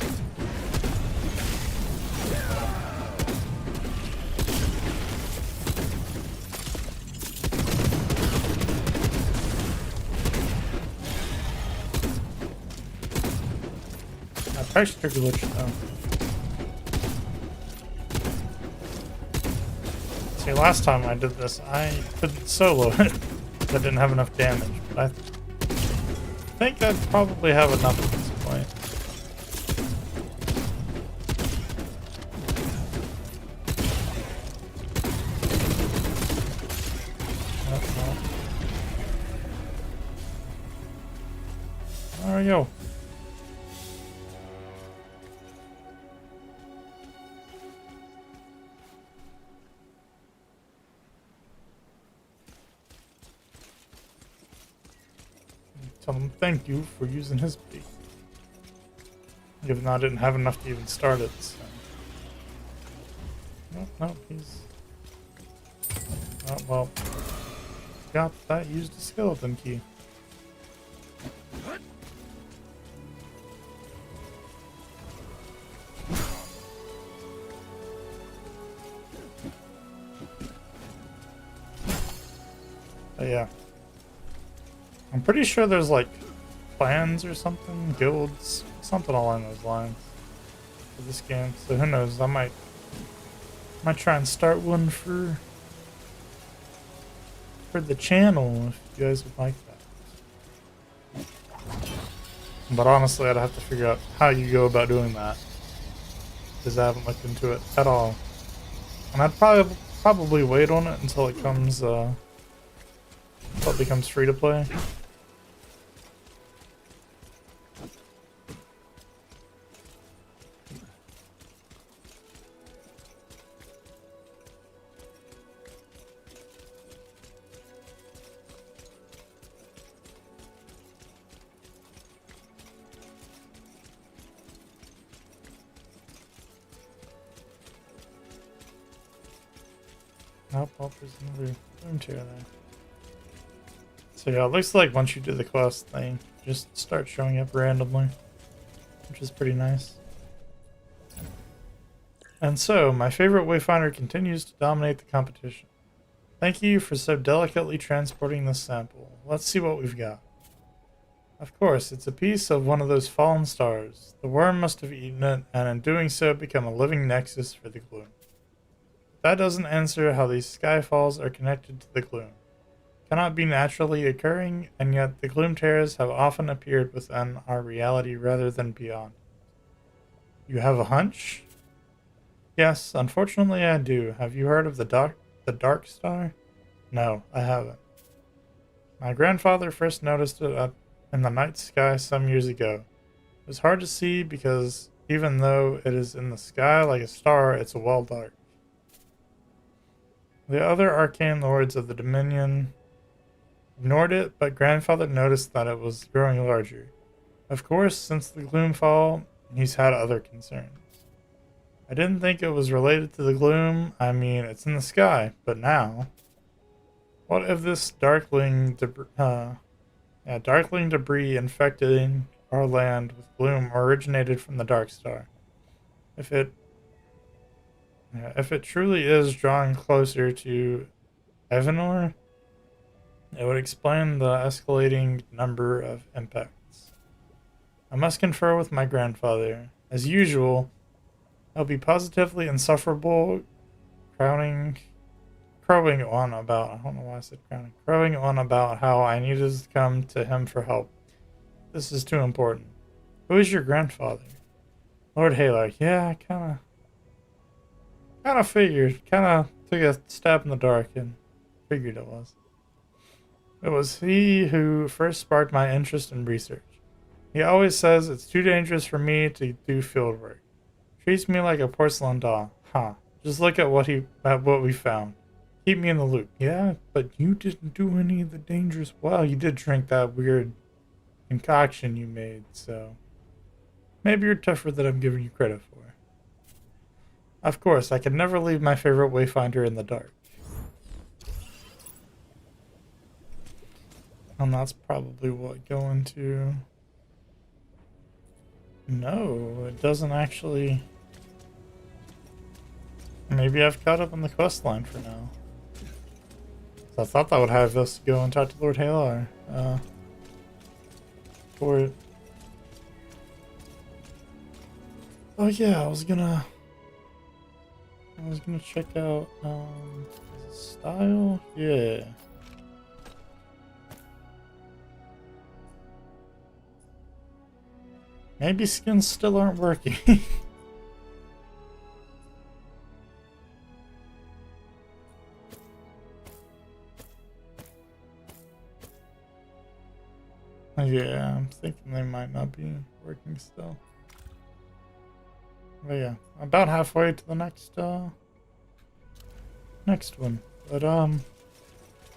My texture glitched though. See, last time I did this, I couldn't solo it. I didn't have enough damage. But I think I'd probably have enough at this point. Oh, no. There we go. Tell him thank you for using his bait. Even though I didn't have enough to even start it. So. Nope, he's... Oh, well. Got that used a skeleton key. But yeah. I'm pretty sure there's like clans or something, guilds, something along those lines for this game. So who knows? I might try and start one for the channel if you guys would like that. But honestly, I'd have to figure out how you go about doing that because I haven't looked into it at all. And I'd probably wait on it until it comes until it becomes free to play. Oh, there's another room chair there. So yeah, it looks like once you do the quest, they just start showing up randomly, which is pretty nice. And so, my favorite Wayfinder continues to dominate the competition. Thank you for so delicately transporting this sample. Let's see what we've got. Of course, it's a piece of one of those fallen stars. The worm must have eaten it, and in doing so become a living nexus for the gloom. That doesn't answer how these skyfalls are connected to the gloom. Cannot be naturally occurring, and yet the gloom tears have often appeared within our reality rather than beyond. You have a hunch? Yes, unfortunately I do. Have you heard of the dark star? No, I haven't. My grandfather first noticed it in the night sky some years ago. It was hard to see because even though it is in the sky like a star, it's well dark. The other arcane lords of the Dominion ignored it, but grandfather noticed that it was growing larger. Of course, since the Gloomfall, he's had other concerns. I didn't think it was related to the gloom. I mean, it's in the sky, but now... What if this darkling debris infecting our land with gloom originated from the Dark Star? If it truly is drawing closer to Evanor, it would explain the escalating number of impacts. I must confer with my grandfather. As usual, I'll be positively insufferable, crowing on about, I don't know why I said crowing, crowing on about how I needed to come to him for help. This is too important. Who is your grandfather? Lord Halar. Yeah, I kind of figured, kind of took a stab in the dark and figured it was. It was he who first sparked my interest in research. He always says it's too dangerous for me to do field work. Treats me like a porcelain doll. Huh. Just look at what we found. Keep me in the loop. Yeah, but you didn't do any of the dangerous... Well, you did drink that weird concoction you made, so... Maybe you're tougher than I'm giving you credit for. Of course, I could never leave my favorite Wayfinder in the dark. And that's probably what going to... No, it doesn't actually... Maybe I've caught up on the quest line for now. I thought that would have us go and talk to Lord Halar. For it. Oh yeah, I was gonna check out style. Yeah. Maybe skins still aren't working. Yeah, I'm thinking they might not be working still. But yeah, about halfway to the next one. But I'm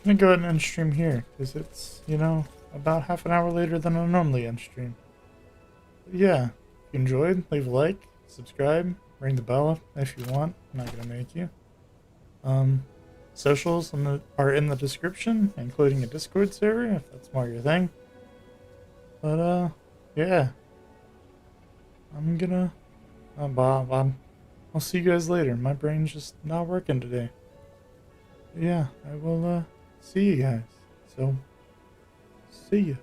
gonna go ahead and end stream here because it's, you know, about half an hour later than I normally end stream. But yeah, if you enjoyed, leave a like, subscribe, ring the bell if you want. I'm not gonna make you. Socials are in the description, including a Discord server if that's more your thing. But yeah, I'm gonna I'll see you guys later. My brain's just not working today. But yeah, I will see you guys. So, see ya.